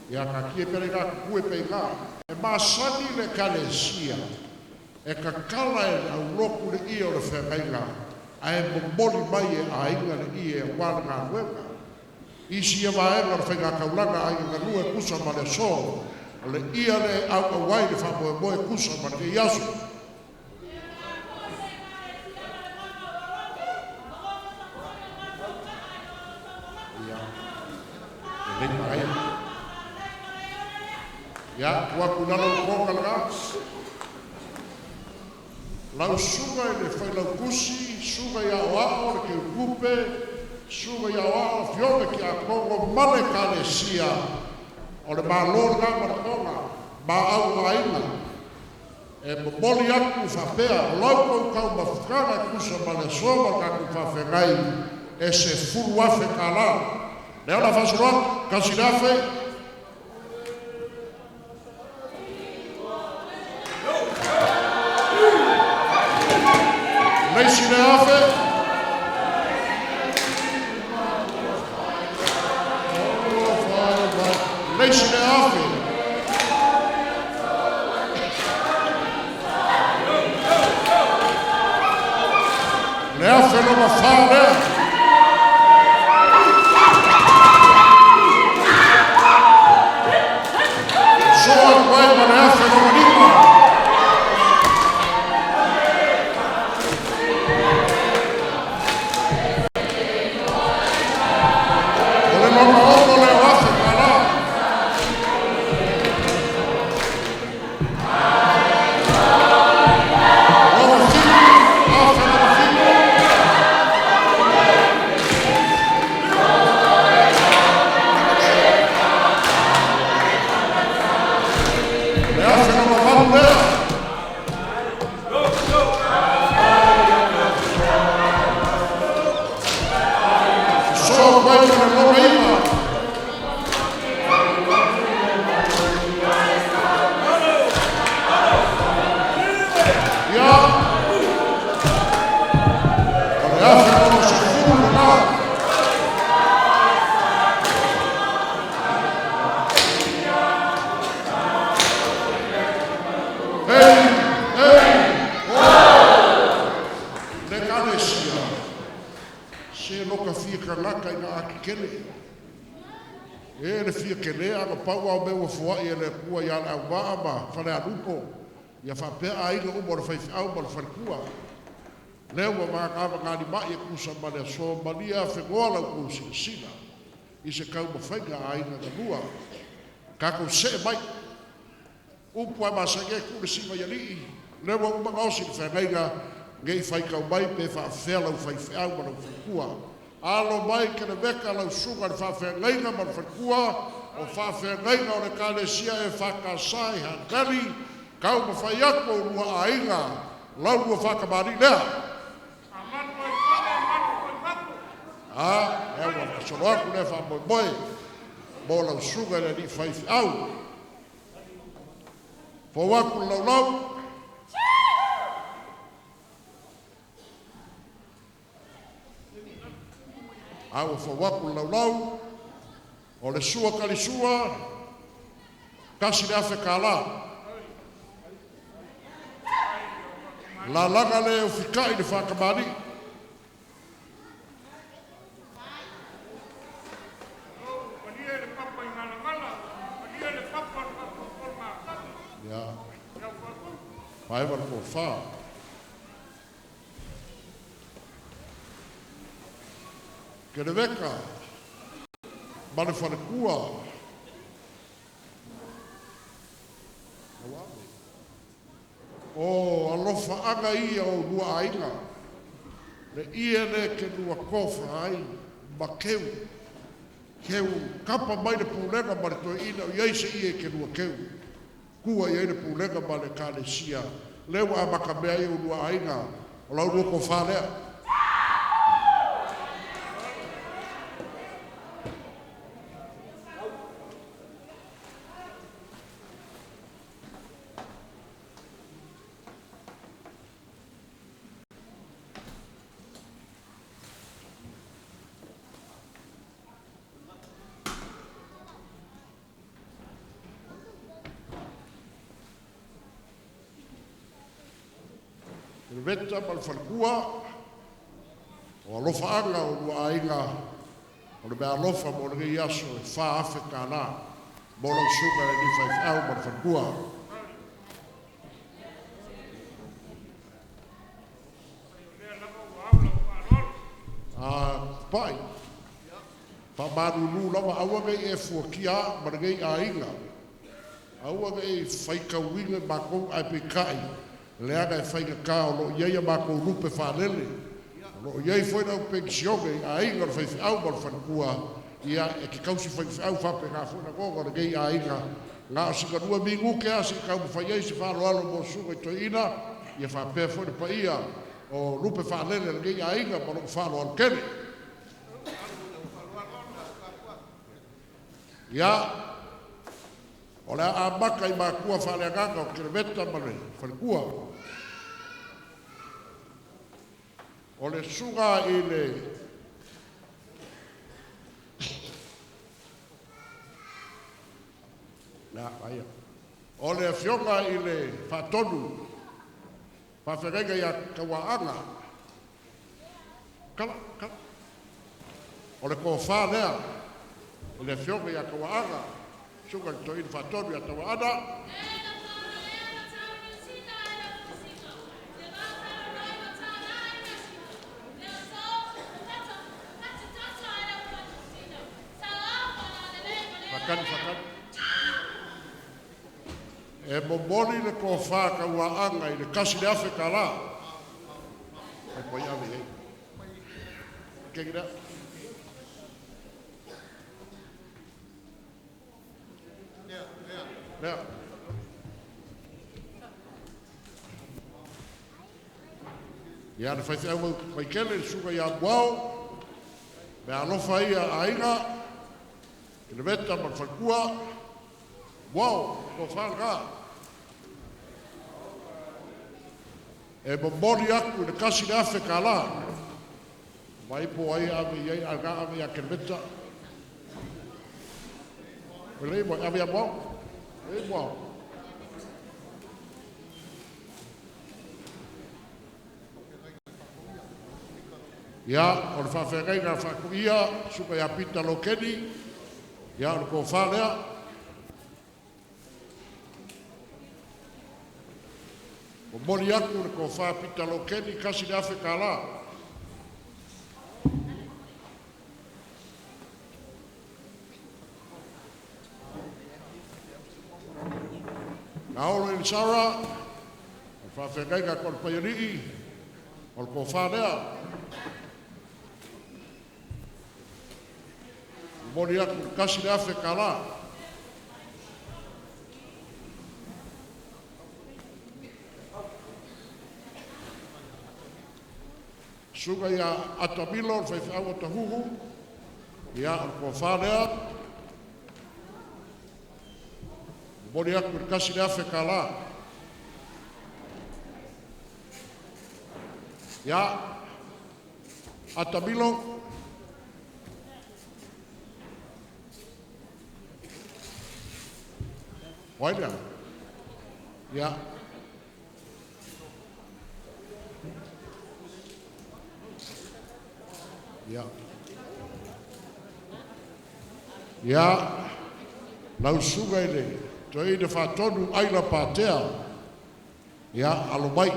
Ia ka kie pere ngā kue pe ngā. E māsani le kalesia. E ka kala e au roku le ia o le Feagaiga. A e momoli mai e a inga le ia e wāna ngā kuenga. Isi e waenga le whainga kaulanga a inga lua e kusa ma le so. O le ia le au wai le whamoe moe kusa ma le iasu. Ya, kua kunala o konga langa. Lau suga e le whai lau kusi, suga ia o ao le ke kupe, suga ia o ao fiome ki a kongo male kalesia. O le mālor ngā marakonga, mā au aina. E momoli aku whapea, o lau kau mawhukana kusa ma le soma kaku whawhengai, e se furu afe ka la. Leo na whasoroa, kasi rafe, leisi le afe. Leisi le afe. Le afe no mawhare. Soa kwai ma le afe no manima. Se loka fia kalaka ina aki kele. E le fia kele anga paua o mewa fuai e le kua ia le au maa ma whare anupo. Ia whapea aiga umo le whaifi au ma le wharekua. Leo wa maa kawa ngani mai e kusa ma le so mania whengoa lau kusi sina. I se kau ma whainga aiga na lua. Kako se mai. Upua ma sa nge kule sima yali. Leo wa umanga osi le Feagaiga ngei whaikau mai pe whaafea lau whaifi au ma lau wharekua. Alo mai Kereveta lau sunga le Feagaiga ma le wharekua. O Feagaiga o le kalesia e whakasai hanari. Kau ma whai ako o lua aiga. Lau lua whakamari lea. Ewa kasoro aku le whamoimoe. Mo lau sunga le ni whaifi au. Po waku lau lau. Au fo waku lau lau. O le sua kali sua. Kasi le afe kala. La langa le ufikai le whakamari. Ya. Vai var ko fa. Kereveta. Mane wharekua. O alofa anga ia o lua aiga. Le ia le ke lua kofa ai. Ma keu. Keu kapa mai le pulenga ma le toi ina o iaise ia ke lua keu. Kua ia le pulenga ma le kalesia. Lewa a makamea ia o lua aiga. O lau lua kofa lea. Kereveta ma le wharekua. O alofa anga o lua aiga. O le mea alofa mo le gei aso e wha afe kāna. Mo lau sunga e ni whaifi au ma le wharekua. Pai. Pa marulu lava aua gei e fuakia ma le gei aiga. Aua gei whaikauinga makou ai pekai. Leaga e whainga ka o lo iaia mako rupe whanele. Lo iai foi nau pensionge a inga o whaifi au ma le wharekua. Ia e ki kausi whaifi au whape ngā whuna konga le gei a inga. Ngā asika rua mingu ke asi kau mwhai ei se whalo alo mo sunga i to ina. Ia whapea foi pa ia o rupe whanele le gei a inga ma lo whalo alo kene. Ia o le a maka i makua whaleanganga o Kereveta ma le wharekua. O le sunga i le o le fionga i le whatonu Feagaiga ia kawaanga kala o le kofa lea o le fionga ia kawaanga sunga i to i le whatonu ia tawaana Fakani. E momoni le kofa ka waanga i le kasi le afe kala. E poi ave ei. Kegida. Lea. Ia le whaifi au mai kele suga ia buau. Me alofa ia aiga. Kereveta ma le wharekua. Wow, ko whanga. E momoni aku le kasi le afe kala. Mai po ai ave iei alga ave a Kereveta. Pele mo ave a buau. E buau. Ia, o le Feagaiga whakuia, suka ia pita lo keni, ia o le ko whanea. O mori aku le ko whapita lo keni, kasi le afe ka la. Na olo i Sara, o Feagaiga ko le pairii, o le ko whanea. Mori aku kasi le afe ka la. Suga ia atamilo, whaiwhau o tahuhu, ia o ko whanea. Mori aku kasi le afe ka la. Ia atamilo, Waida. Ya. Ya. Ya. Lau suga ele. Toi de fatonu aila patea. Ya, alo mai.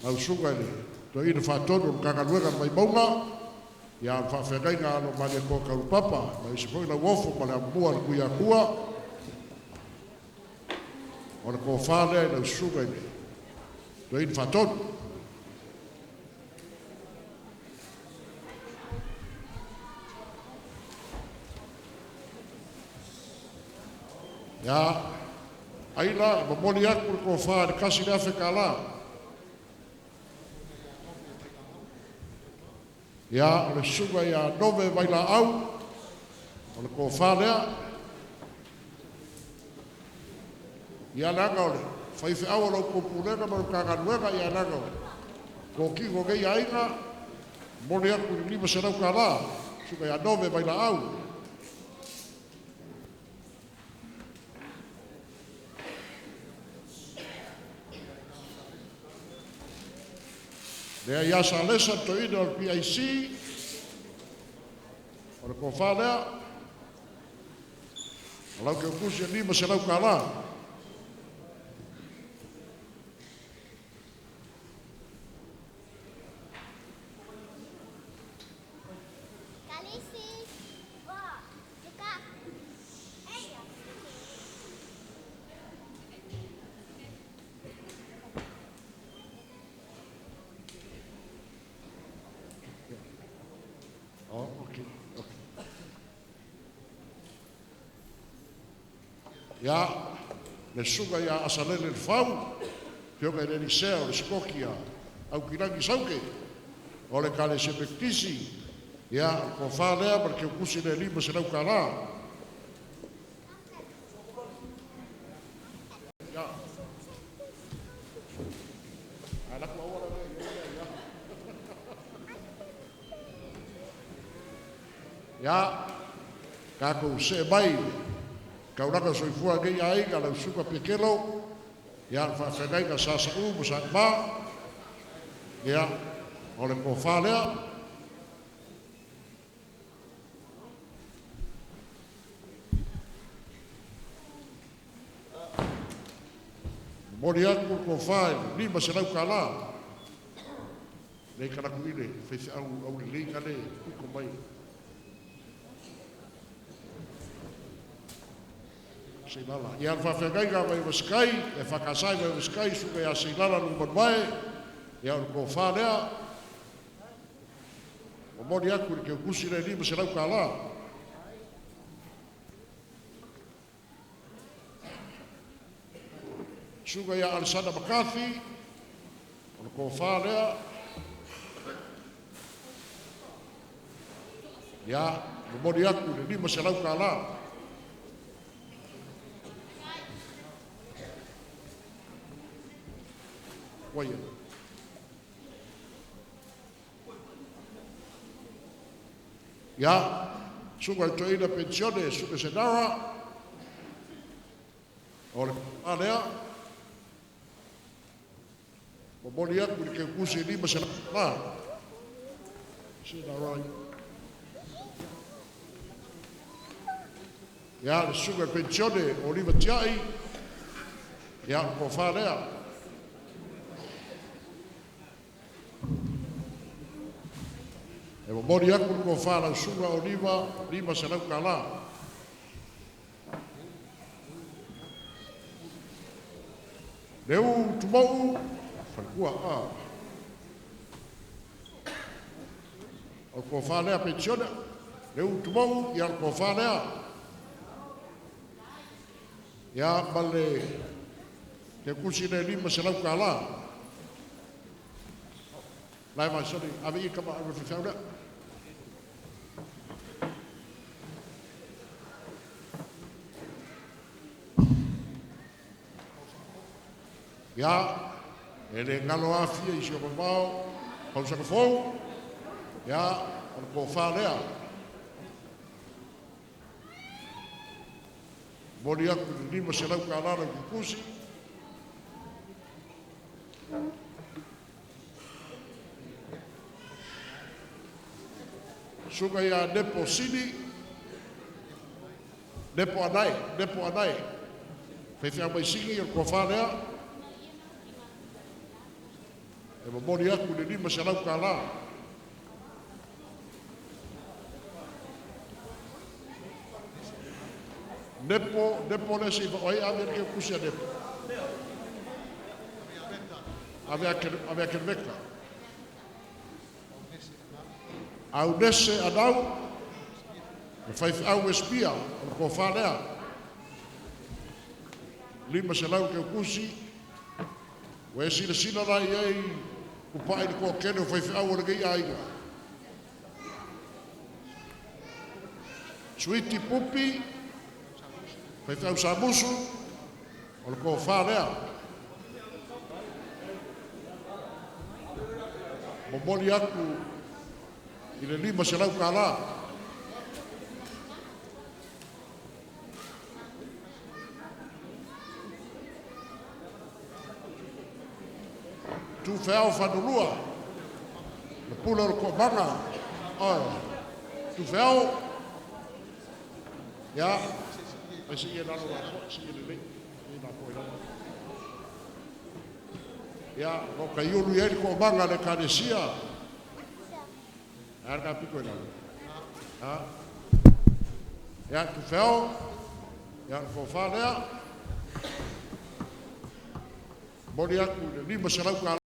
Lau suga ele. Toi de fatonu kakaluega mai maunga. Ya, Feagaiga alo mane ko kaupapa. Mai se foi la wofo male ambua kuia kua. Ora ko whālea i lau suga i nei. Toi in whatonu. Ia, aila, mamoni aku ko whāle kasi le afe ka la. Ia, o le suga ia nove waila au. Ora ko whālea. Ia nanga ole, whaiwhi awa lau kupunega maru kaganuega ia nanga ole. Ko ki ko kei Aiga, mone aku ni lima serau ka la, suka ia nove mai la au. Lea ia sa lesa to ina o PIC, o le ko whanea, alau ke ukusi lima serau ka la. Ia, le suga ia asalele le whau, pioga i reni sea o le skokia, au kirangi sauke, o le kale sepektisi, ia, ko whālea, mar ke ukusi le lima se nau ka la. Ia, alaku awara le, ia, kako se mai, kauranga soifua kei Aiga lau suka pekelo, ia Feagaiga sasa mo sa ma, ia o le ko whālea. Mori aku ko whae, lima se lau ka la. Nei karaku ile, whaithi au le leika le, kuko mai. Seilala. Ia Feagaiga vai waskai, e whakasai vai waskai, suka ia seilala numar mai, ia ko whanea. O mori aku ke ukusi le lima se lau ka la. Suka ia Alisana Makathi, o ko whanea. Ia, o mori aku le lima se lau ka la. Waia. Ia, suka i toina pensione, suka se nara, o le whanea, o mori aku ke kusi lima se la. Sina rai. Ia le suga pensione o riva tiai. Ia ko whanea. E mo mori aku ko whana suga o riva se rau kala. Leu tumau whanakua o ko whanea pensione. Leu tumau ia ko whanea. Ia male ke kusi ne lima se lau kala. Lai mai sorry, ave I kama ave whiwhaura. Ia, ele ngalo afia I si o mamao, hau saka fōu. Ia, on ko whanea. Mori aku ni lima se lau kānara ki kusi. Suka ia nepo sini. Nepo anai. Whewhia mai singi o ko whanea. E ma mori aku ni lima se lau kānara. Nepo le si oi ave ke kusia nepo. Ave a Kereveta. Au nese anau. Me fai au espia o ko whanea. Lima se lau ke kusi. We sina rai ei upai ni ko kene o fai au o rei Aiga. Sweetie pupi. Fai tau sabusu, o le ko whanea. Momoli aku I le lima se lau kāla. Tu wheao whanurua, le pula o le ko manga. Tu wheao, ia, ai si ia naro la si ia le ina ko ina ya no ka iulu ia ko manga le karesia arka piko ina ya tu feo ya ko fala mori aku le lima se lau kala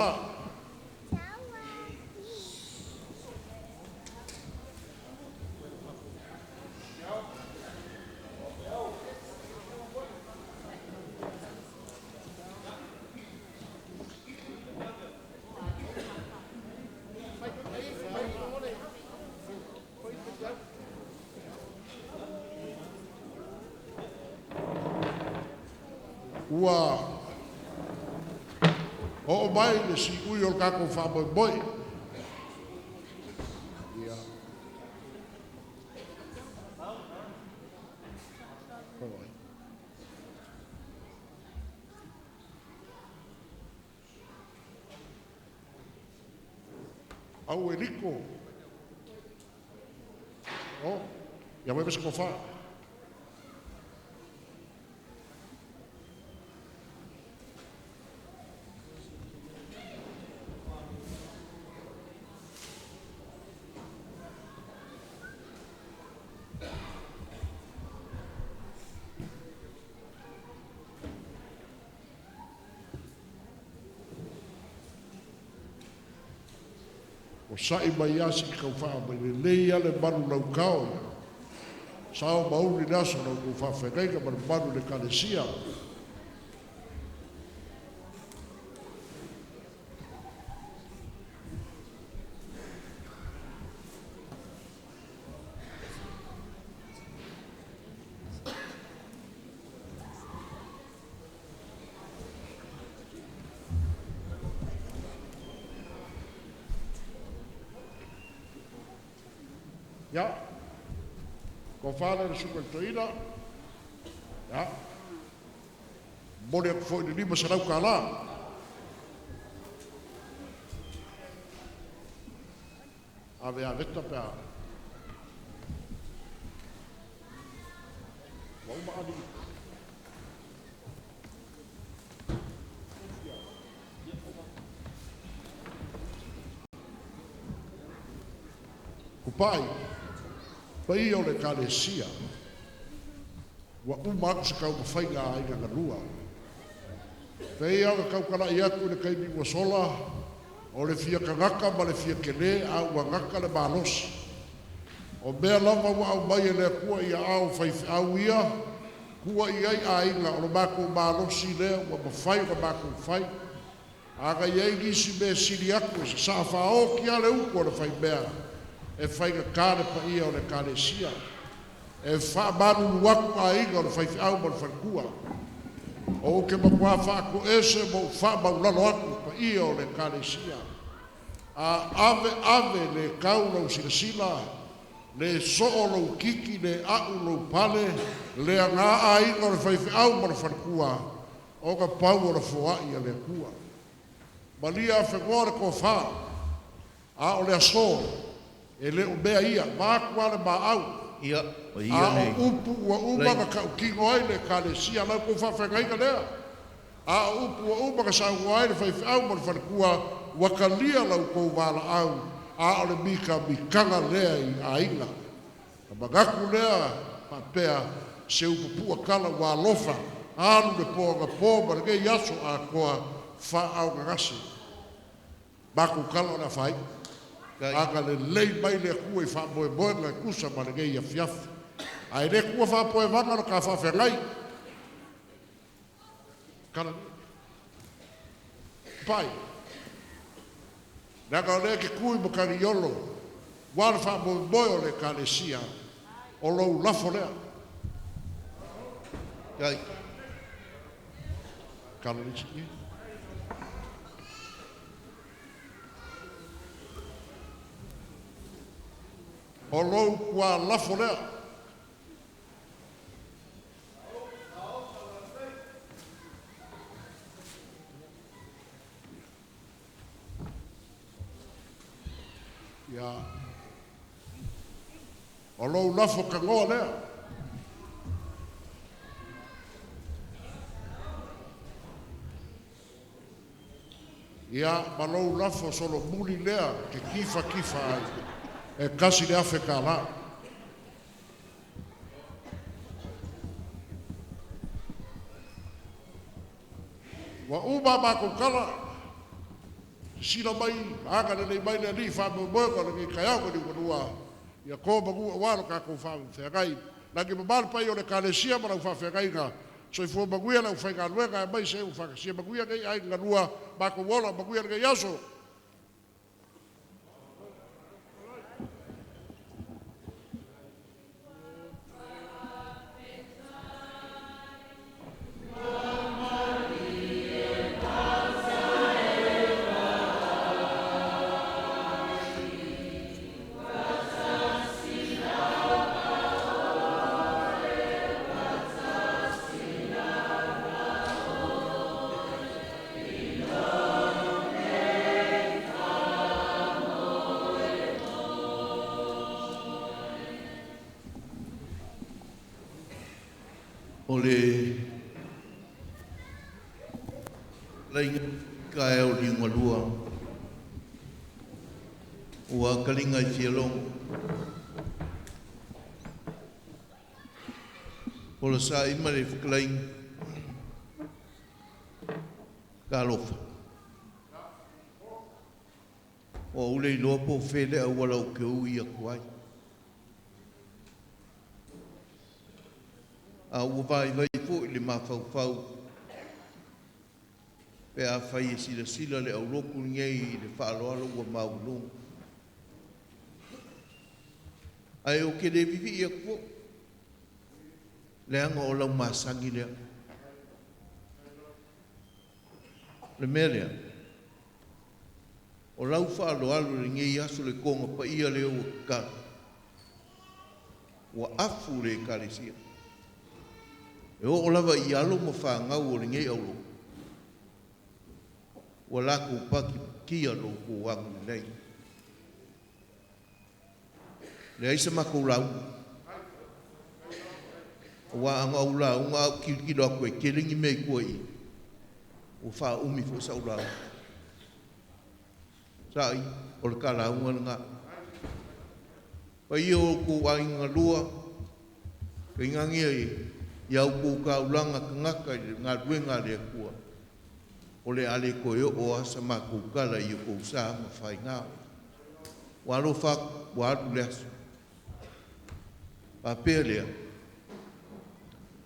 ua o mai le si ui o kako wha boi ia au e riko ia mai besa ko wha o sai mai asi ki kau wha mai le lei ale manu lau kao sao mauni naso lau ku wha Feagaiga manu le kalesia ya ko fala le suka toina ya mole ko ni lima sarau kala ave aveta pea. Wa uma ali. Kupai, pai o le kalesia, wa uma aku se kau mawhainga aiga nganua. Pei au kau kala i aku le kaimi ua sola, o le fia kangaka ma le fia kene au wangaka le malosi. O mea lava wa au mai e lea kua ia au au ia, kua i ai ainga o le mako malosi lea ua mawhai o le mako whai. Aga iei gisi me siri aku e sa whao ki ale uko le whai mea. E whaiga kāre pa ia o le kāresia. E wha manu waku a inga o le whai au ma le whaikua. O ke makua whaako ese mo wha maulano aku pa ia o le kāresia. A ave le kaurau sila le soo lau kiki le au lau pale le ngā a inga o le whai au ma le whaikua. O ka pau o le foa ia le kua. Malia whengoa le ko wha. A o le aso. E le o mea ia, mākua le māau. Ia, o ia a nei. o upu ua umaka ka ukingo ai le kālesia, lau ko whawhengainga lea. A o upu ua umaka sa ua ai le whaiwhau ma le whanakua, wakalia lau kou wala au, a o le mika mikanga lea i a inga. A magaku lea, pāpea, se upupua kala wā lofa, alu le pōanga pō, ma le gei aso a koa wha au ngangasi. Baku kala o na whai. Aga le lei mai le kua i whamoe moe ngai kusa ma le gei a fiafi. Ai le kua whapoe vanga no ka whawhengai. Kala ni. Pai. Naka o le ke kui mo kari yolo. Wala whamoe moe o le kālesia. O lou lafo lea. Kai. Kala ni siki. O lou kua lafo lea. Ia. O lou lafo ka ngoa lea. Ia, ma lou lafo solo muli lea ke kifa ai. E kasi le afe ka la. Wa uba mako kala. Sila mai, aga le mai le ni fa mo ko le kai au ni ko ia ko ba ku wa ka ko fa Feagaiga. La ke ba pa yo le kalesia ma fa Feagaiga. So i fo ba ku la fa ga luega mai se u fa sia ba ku ia ai ga lua ba ko wola ba ku ia ga yaso. O le lainga kai o li ngalua ua kalinga i fialong o le sa ima le whakalaing ka lofa o ule i loa po whele au wala o ke ui a kuai a ua vai fo i le mawhauwhau pe a whai e sila le au roku ngei i le whaaloalo ua maulung. Ai o ke le vivi i a kua le anga o lau masangi lea. Le mea lea o lau whaaloalo le ngei aso le konga pa ia leo ka ua afu le kalesia. E o lava i alo ma whangau o ngei aulo. Wa lako paki kia lo ko wangu nei. Le ai sa mako lau. Wa anga ula unga ki do ko kelingi me ko I. O fa umi fo sa ula. Sai o le kala unga nga. Pa io ko wa inga lua. Ke ngangi ai ia ko ka ulanga ngaka nga duenga le kua. O le ale ko yo o asa mako kala I ko sa ma fai nga. Wa lo fa wa le pa pelea.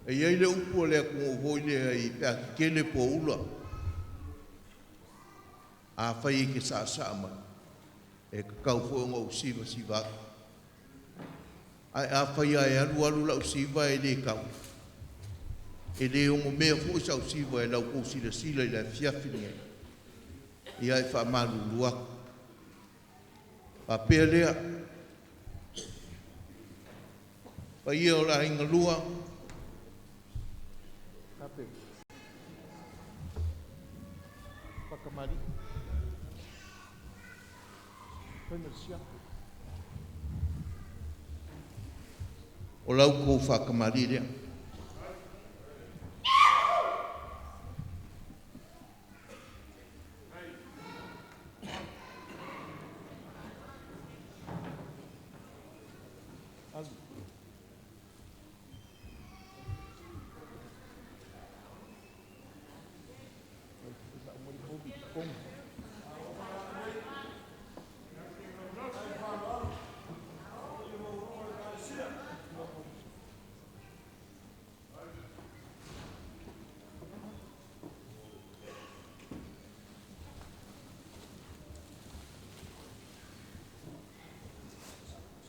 E iei le upo lea kung hoi lea I pia kele po ula. A whai ke sa ma. E ka kau fo ngā usiva siva. Ai a whai ai alu la usiva e le kau. E le ongo mea fo sa usiva e lau kou sila I la fiafini ai. I ai wha malu lua. Pa pia lea. Pa ia o la inga lua. Pakamari. O lau kou whakamari rea.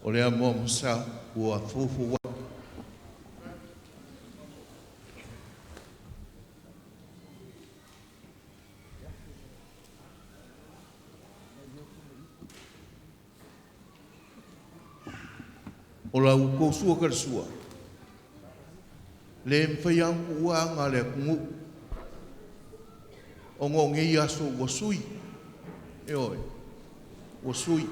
O lea mua musa ua fufu wa. O lau kou sua kar sua. Le mwhaiang ua ngā lea kungu. O ngō ngei aso wasui. E oi, wasui.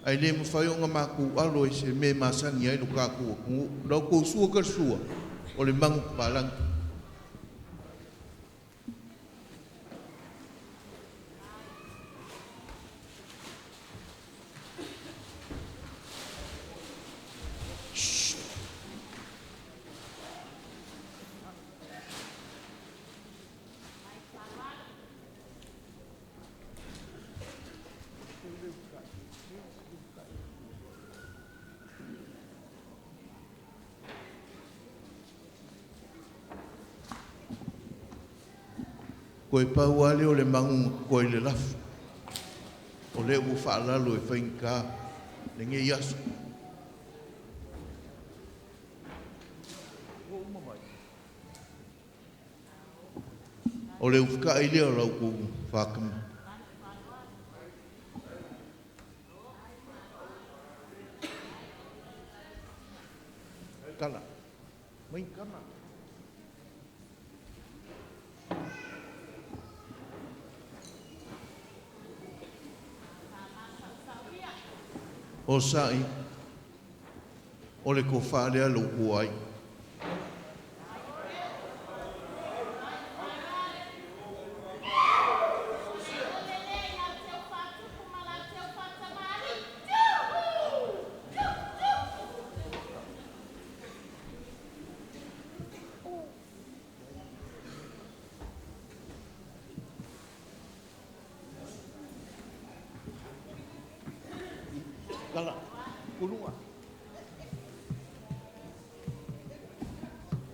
Ai le mwhai o ngā māku alo e se me masangi ai no kāku o kungu. Lau kou sua kar sua. O le mangu palangi. Koe pau ale o le mangu koe le lafu. O le u whaalalo e whainka le nge yasu. O le u whika i leo lau ku whakama. Kala. Mai kama. O sai, o le ko whaalea lo uai. Kala, kulunga.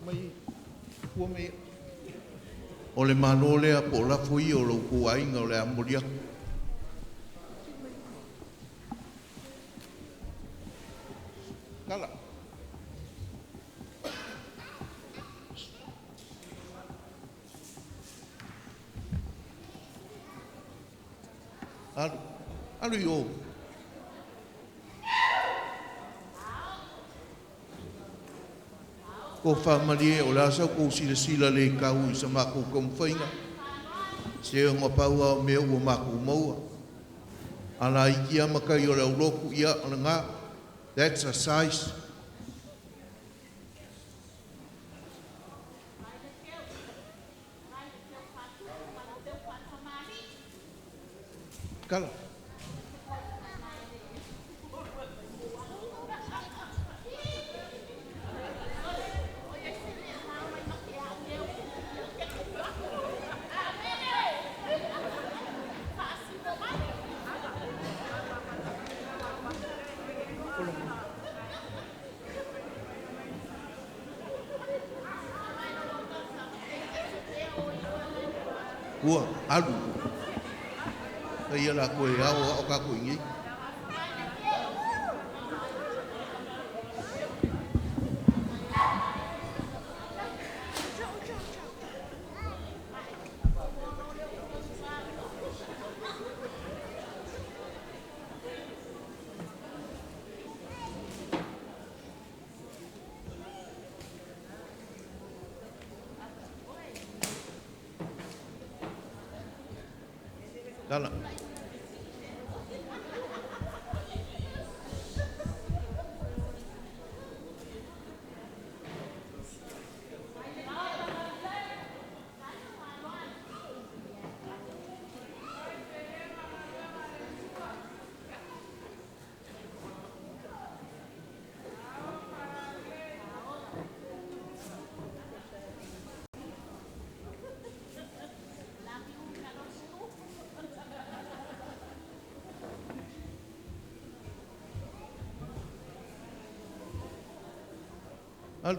Mai, kua mea. O le mano lea po la fui o lo kuainga o le amoria. Kala. Alu yo. Ko whamarie o lasa ko sila le kau I sa mako kumwhainga. Se o ngapaua mea ua mako maua. Ala iki amakai o le auloku ia ana ngā. That's a size. Kala. Ua, alu. Kaya la koe au o ka koe ngi. Kala. Alu.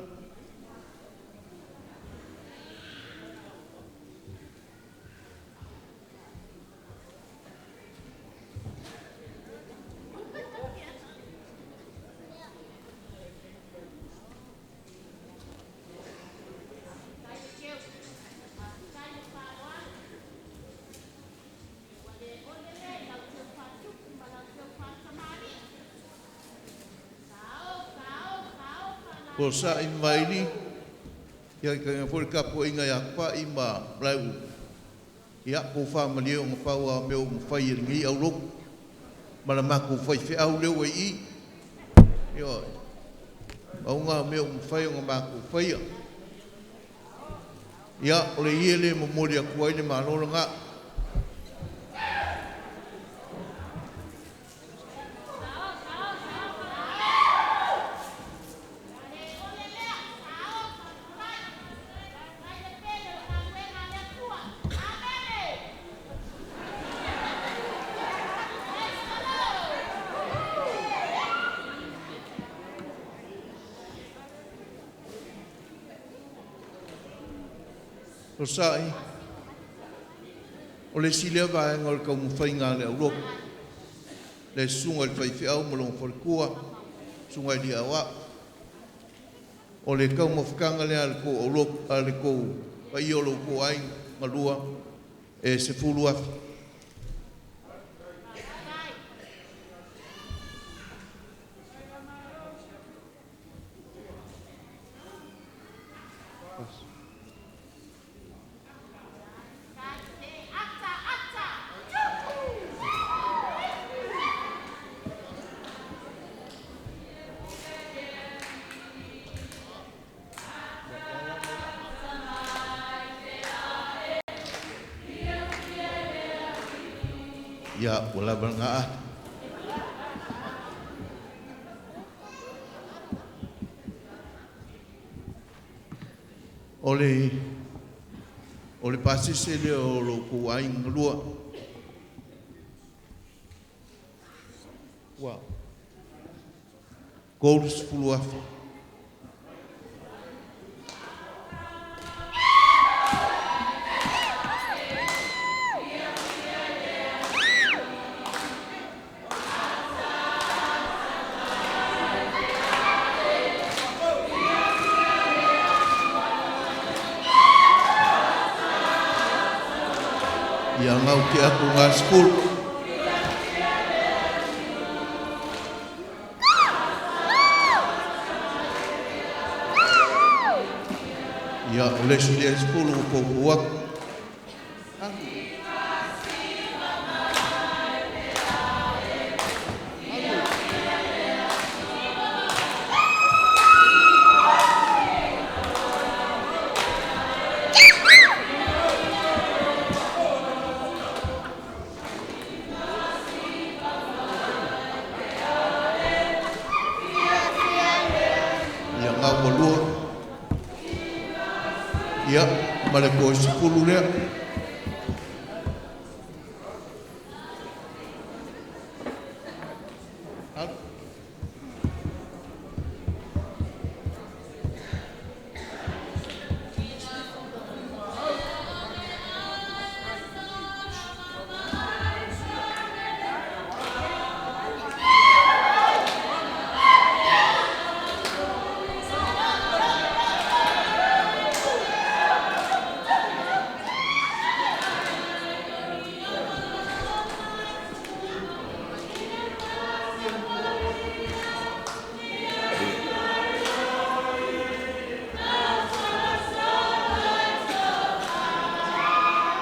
Ko sa i mai ni, ia ka ngā ka po inga ia pa i ma blau. Ia ko wha mani o ngapau a meo mwhai ngi au lok. Mana mako whai whi au leo i. Ia, au ngā meo mwhai o ngā mako whai. Ia, o le iele mo mori a kuai ni mānora ngā. O sai, o le silia vai ngol ka mwhainga le au le sunga le whaiwhiau molong whalikua, sunga li awa. O le kau mawhikanga le ale ko au lok, ale ko pai olo ko ai malua e se fulu afi. Ya, wala bang nga. Ole pasi se le o lo ku ai nglua. Wow. Gols fulu afi. Yang ngau ki aku ngā skul. Ya oleh sulia skul ko buat. ngā walua. Ia, ma le koe sipulu lea.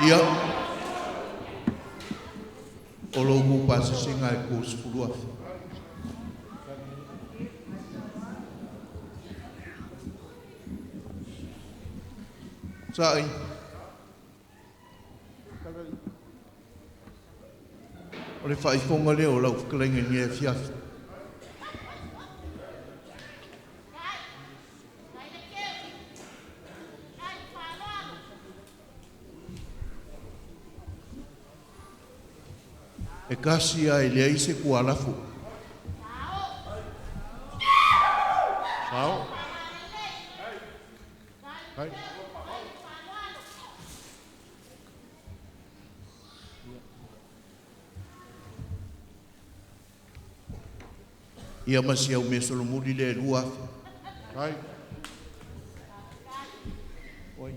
Ia, o lo mu pasa singa e ko sipulu afi. Sai. O le whaifonga leo lau whakalenga ni e fiafi. E kasi ai le aise kua alafu. Sao? Hai. Ia masi au me solomuli le lua afi. Hai. Oi.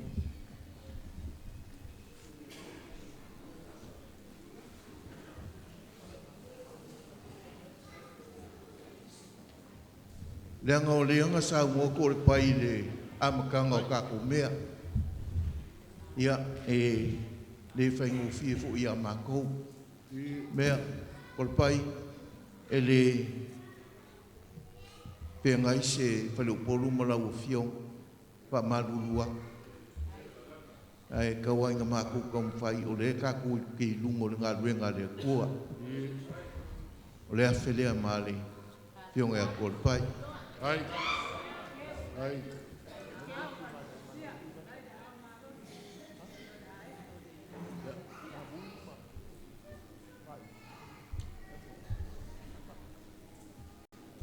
Leanga o leanga sa mua ko le pai le amakanga o kako mea. Ia le whaingo fie fo ia makou. Mea, ko le pai e le pengai se whaleupolu malau o fiong pa malulua. Ai kawai nga makou kaum whai o le kako ki lungo le ngā ruenga le kua. O le awhelea maale fiong e a ko le pai. Hai. Hai.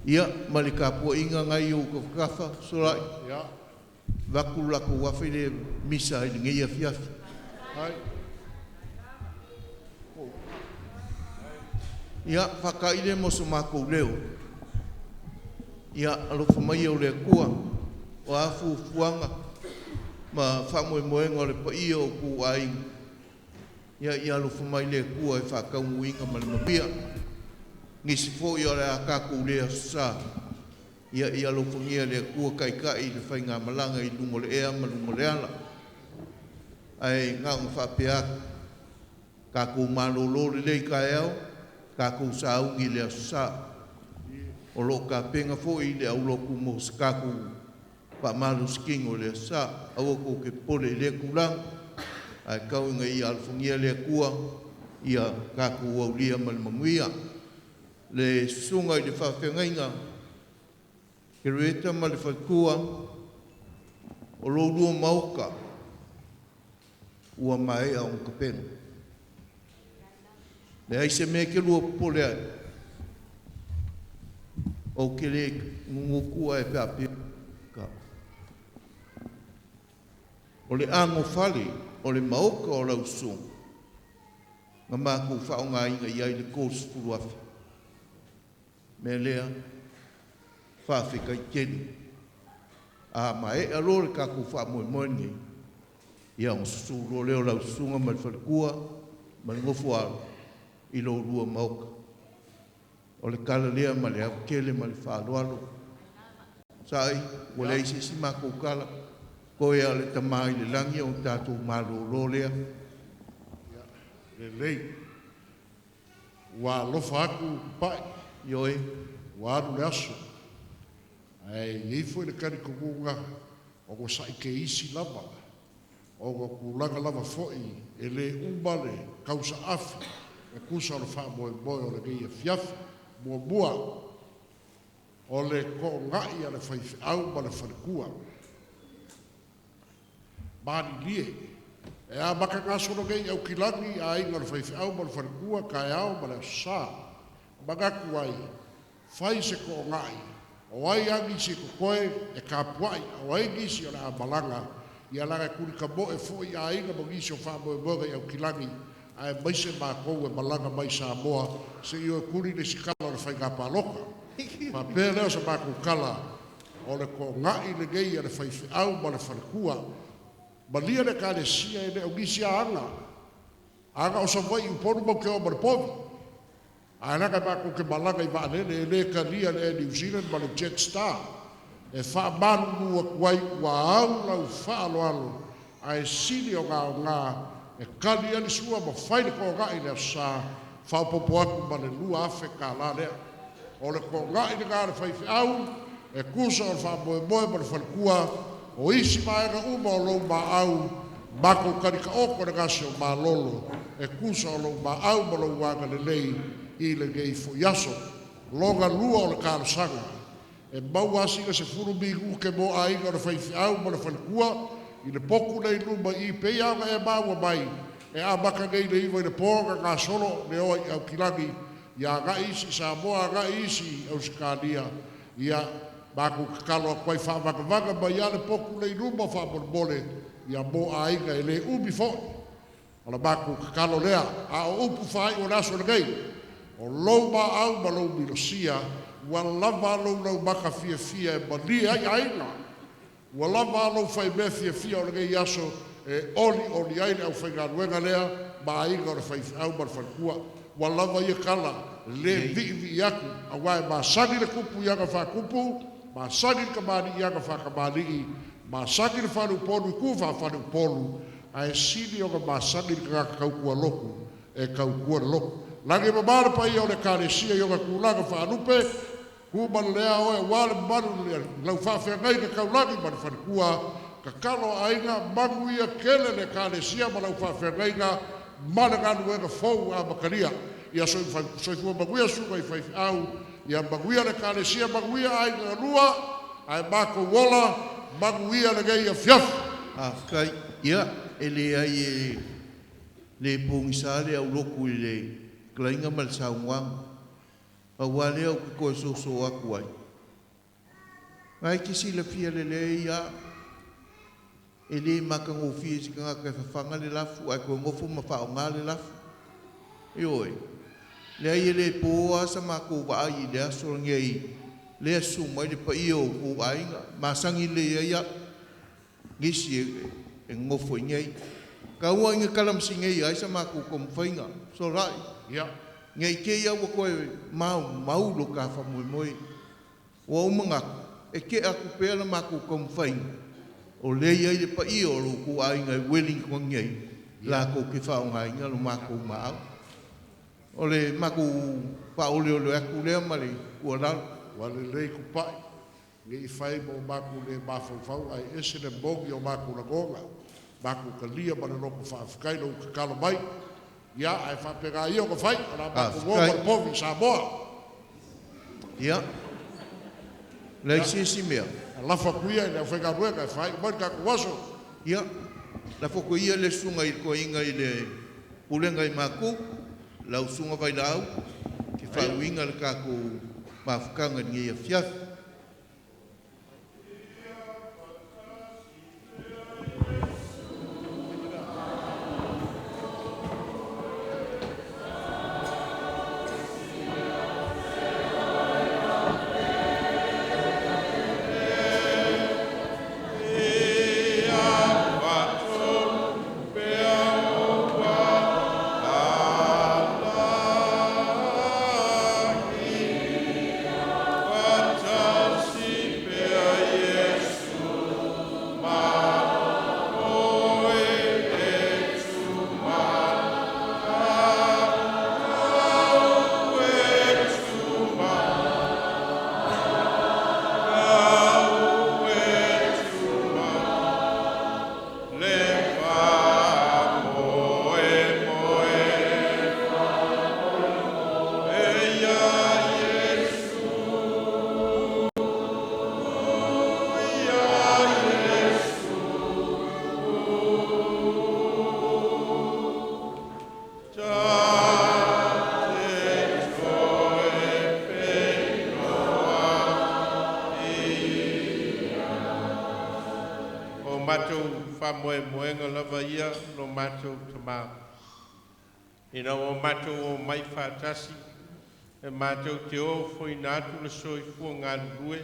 Ia, mali ka pua inga ngai o ka whakafa, sorai. Ia. Waku lako wafi le misa i ngai a fiafi. Hai. Ia, whakaile mo so mako leo. Ia, alofa mai o le kua, o afu fuanga, ma whamoe moenga o le pa ia o ku ai. Ia, alofa mai le kua e whakaungu inga ma le mapia. Ngisi fo i ora a kaku lea sa. Ia alofa ngia le kua kai le whainga malanga i lungo le ea ma lungo le ala. Ai ngā whapea kaku malolo le lei kai au, kaku sa ungi lea sa. O lo ka penga fo i le au loku mo skaku pa malu skingo le sa. Awa ko ke pole le kulang. Ai kau inga i alofa ngia le kua, ia kaku au lia ma le mamuia. Le sunga i le whawhengainga, Kereveta ma le whakua, o lo rua mauka, ua mai a unka pena. Le aise me ke rua pole ai, o ke le ngukua e peape ka. O le ango whale, o le mauka o lau sunga, ngā māku whaonga inga i ai le kōs furuafi. Me lea, whawhika i keni. A mai e alore kaku wha moe moe ni. Ia o suro leo lau sunga mai whalekua, mai ngofu alo, i lo rua mauka. O le kala lea ma le au kele ma le whaaloalo. Sai, wale isi si mako kala, koe a le tamai le langi o tātou malo lo lea. Le lei. Wa lofa aku pai. Ioi. Waru le aso. Ai, i foi le kari kukunga, o ko sai ke isi lava, o ko kulanga lava foi, e le umbale, kausa afi, e kusa o le wha moe moe o le geia fiafi, mua mua, o le ko ngai ale fai au ma le falkua bani lie e a maka ngaso no gei au kilangi a inga le fai au ma le falkua ka au ma le sa magaku ai fai se ko ngai o ai angi se ko koe e ka puai o ai gisi o le a malanga ia langa kuri ka mo e fo i a inga mo gisi o fa mo e moga i au kilangi ai mai se mākou e malanga mai Samoa se i o kuri le sikala o le whai ngā pāloka. Ma pēr leo sa mākou kala o le ko ngai le gei a le whai au ma le whanakua. Ma lia le ka le sia e le au gisi a anga. Anga o sa vai uponu mau ke o ma le povi. A naka mākou ke malanga i vaanene e le ka lia le New Zealand ma le Jetstar. E wha manu mua kuai ua au lau wha alo alo. A e sili o ngā e kali ali sua ma whaile ko ngai lea sa whaupopo aku ma le lua afe ka la lea. O le ko ngai le ngā le whaifi au e kusa o le whamoe moe ma le whalkua o isi maenga uma o lou ma au mako karika oko le ngasi o ma lolo e kusa o lou ma au ma lou wanga le lei i le gei fo yaso longa lua o le kālasanga e mau asinga se furu mingu ke mo a inga o le whaifi au ma le whalkua i le poku nei luma i pei anga e maua mai e a maka nei le iwa i le pōga ngā solo le oa i au kilangi i a ngā isi Samoa ngā isi au Skania i a māku kakalo a kwai whaamaka mai a le poku nei luma whaamole i a mo a inga e le umi fo o la māku kakalo lea a o upu whai o naso le gei o lou ma au ma lou milosia ua lava lou maka fia fia e mali ai ainga ua lava alau fai mea fia o le gei aso e oli ai le au fai galuenga lea ma inga o le fai au ma le whalkua ua lava ia kala le vi aku a wae ma sagi le kupu ianga whakupu ma sagi le kamani ianga whakamani ma sagi le whanu polu i kuwa whanu polu a e sini o ka ma sagi le kaka kaukua loku e kaukua loku langi ma mara pa ia o le kāresia i o ka kūlanga whanupe Kuma lea oe wale manu lea lau whawhengai ka kaulagi mani whanakua ka kalo ainga mangu ia kele le kālesia ma lau whawhengai ka mana nganu e ka fau a makaria ia soifua manguia suka i whaifi au ia manguia le kālesia manguia ainga lua ai mako wola manguia le gei a fiafu a kai ia ele ai e le pongisale au loku i le klainga mal saungang a wale au ki koe so aku ai. Ngai kisi la fia le ia e le maka ngofia si kanga kai whawhanga le lafu ai koe ngofo ma whao ngā le lafu. E oi, le ai e le poa sa mako wa ai le aso ngei le asu mai le pa iyo o ainga ma sangi le ia ngisi e ngofo ngei. Ka ua inga kalamsi ngei ai sa mako komwhainga. So rai. Yeah. Ngai ke ia wa koe mau lo ka fa moi wa umanga e ke aku pe la maku kom fai o le ia le pa i o lo ku ai ngai willing ko ngai la ko ke fa ngai ngai lo maku ma o le maku pa o le aku le mali o la wa le ku pai ngai fai mo maku le ba fa ai ese le bogi o maku la gonga maku ka lia ma le no ko fa kai lo ka kala mai ia ai fa pega io ko fai ona ba ko mo povi Samoa ia lei si mea la fa kuia le fa ga ruega fai mo ka ko waso ia la fa kuia le sunga i ko inga i le pulenga i maku la sunga vai lau ki fa winga le ka ko ma fukanga ni ia fiaf But matou whamoemoenga lava ia, lo matou tamā. Ina o matou o mai whātasi, e matou te o foi nātu le soi fua ngā rue,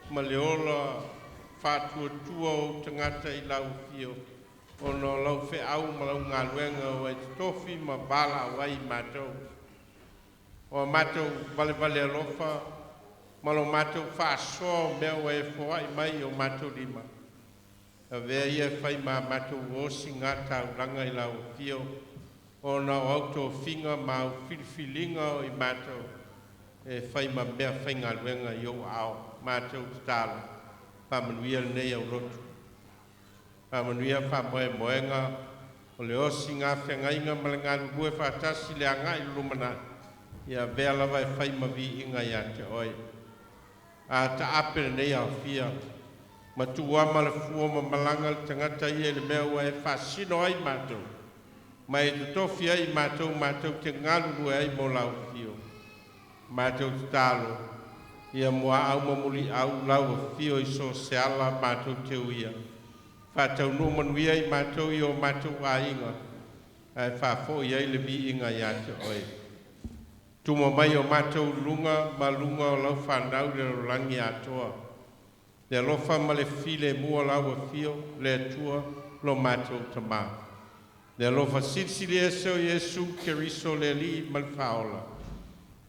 ma le ola whātua tua o tangata I lau fio, o no lau whe au ma lau ngā ruenga o e tofi ma bala wai matou. O matou vale vale alofa, ma lo matou whāsoa mea o e whawai mai o matou lima. A vea ia whai ma matou osi ngā tau langa I lau fio, o na o auto finga ma o filifilinga o I matou, e whai ma mea whai ngā ruenga I o ao, matou tala, whamanuia nei au rotu. Whamanuia whamoemoenga, o le osi ngā whengainga ma le ngā rue whātasi le anga I lumana, ia vea lava e whai ma vi inga ia te oi. A ta apere nei au fia, ma tua ma le fua ma malanga le tangata I le mea ua e whasino ai matou. Ma e tu tofi ai matou te ngalu ai mo lau fio. Matou te talo. Ia mua au mamuli au lau fio I so se ala matou te uia. Whātau no manuia I matou I o matou a inga. Ai whafo I ai le vi inga ia te oi. Tuma mai o matou lunga ma lunga o lau whanau le rolangi atoa. Le alofa ma le file mua lau a fio le atua lo matou tamā. Le alofa silsili ese o Yesu keriso le li ma le whaola.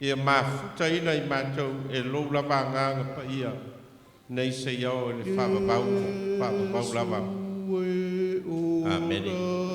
Ia mafuta ina I matou e lou lava nganga pa ia. Nei se iau e le whababau lava. Amen.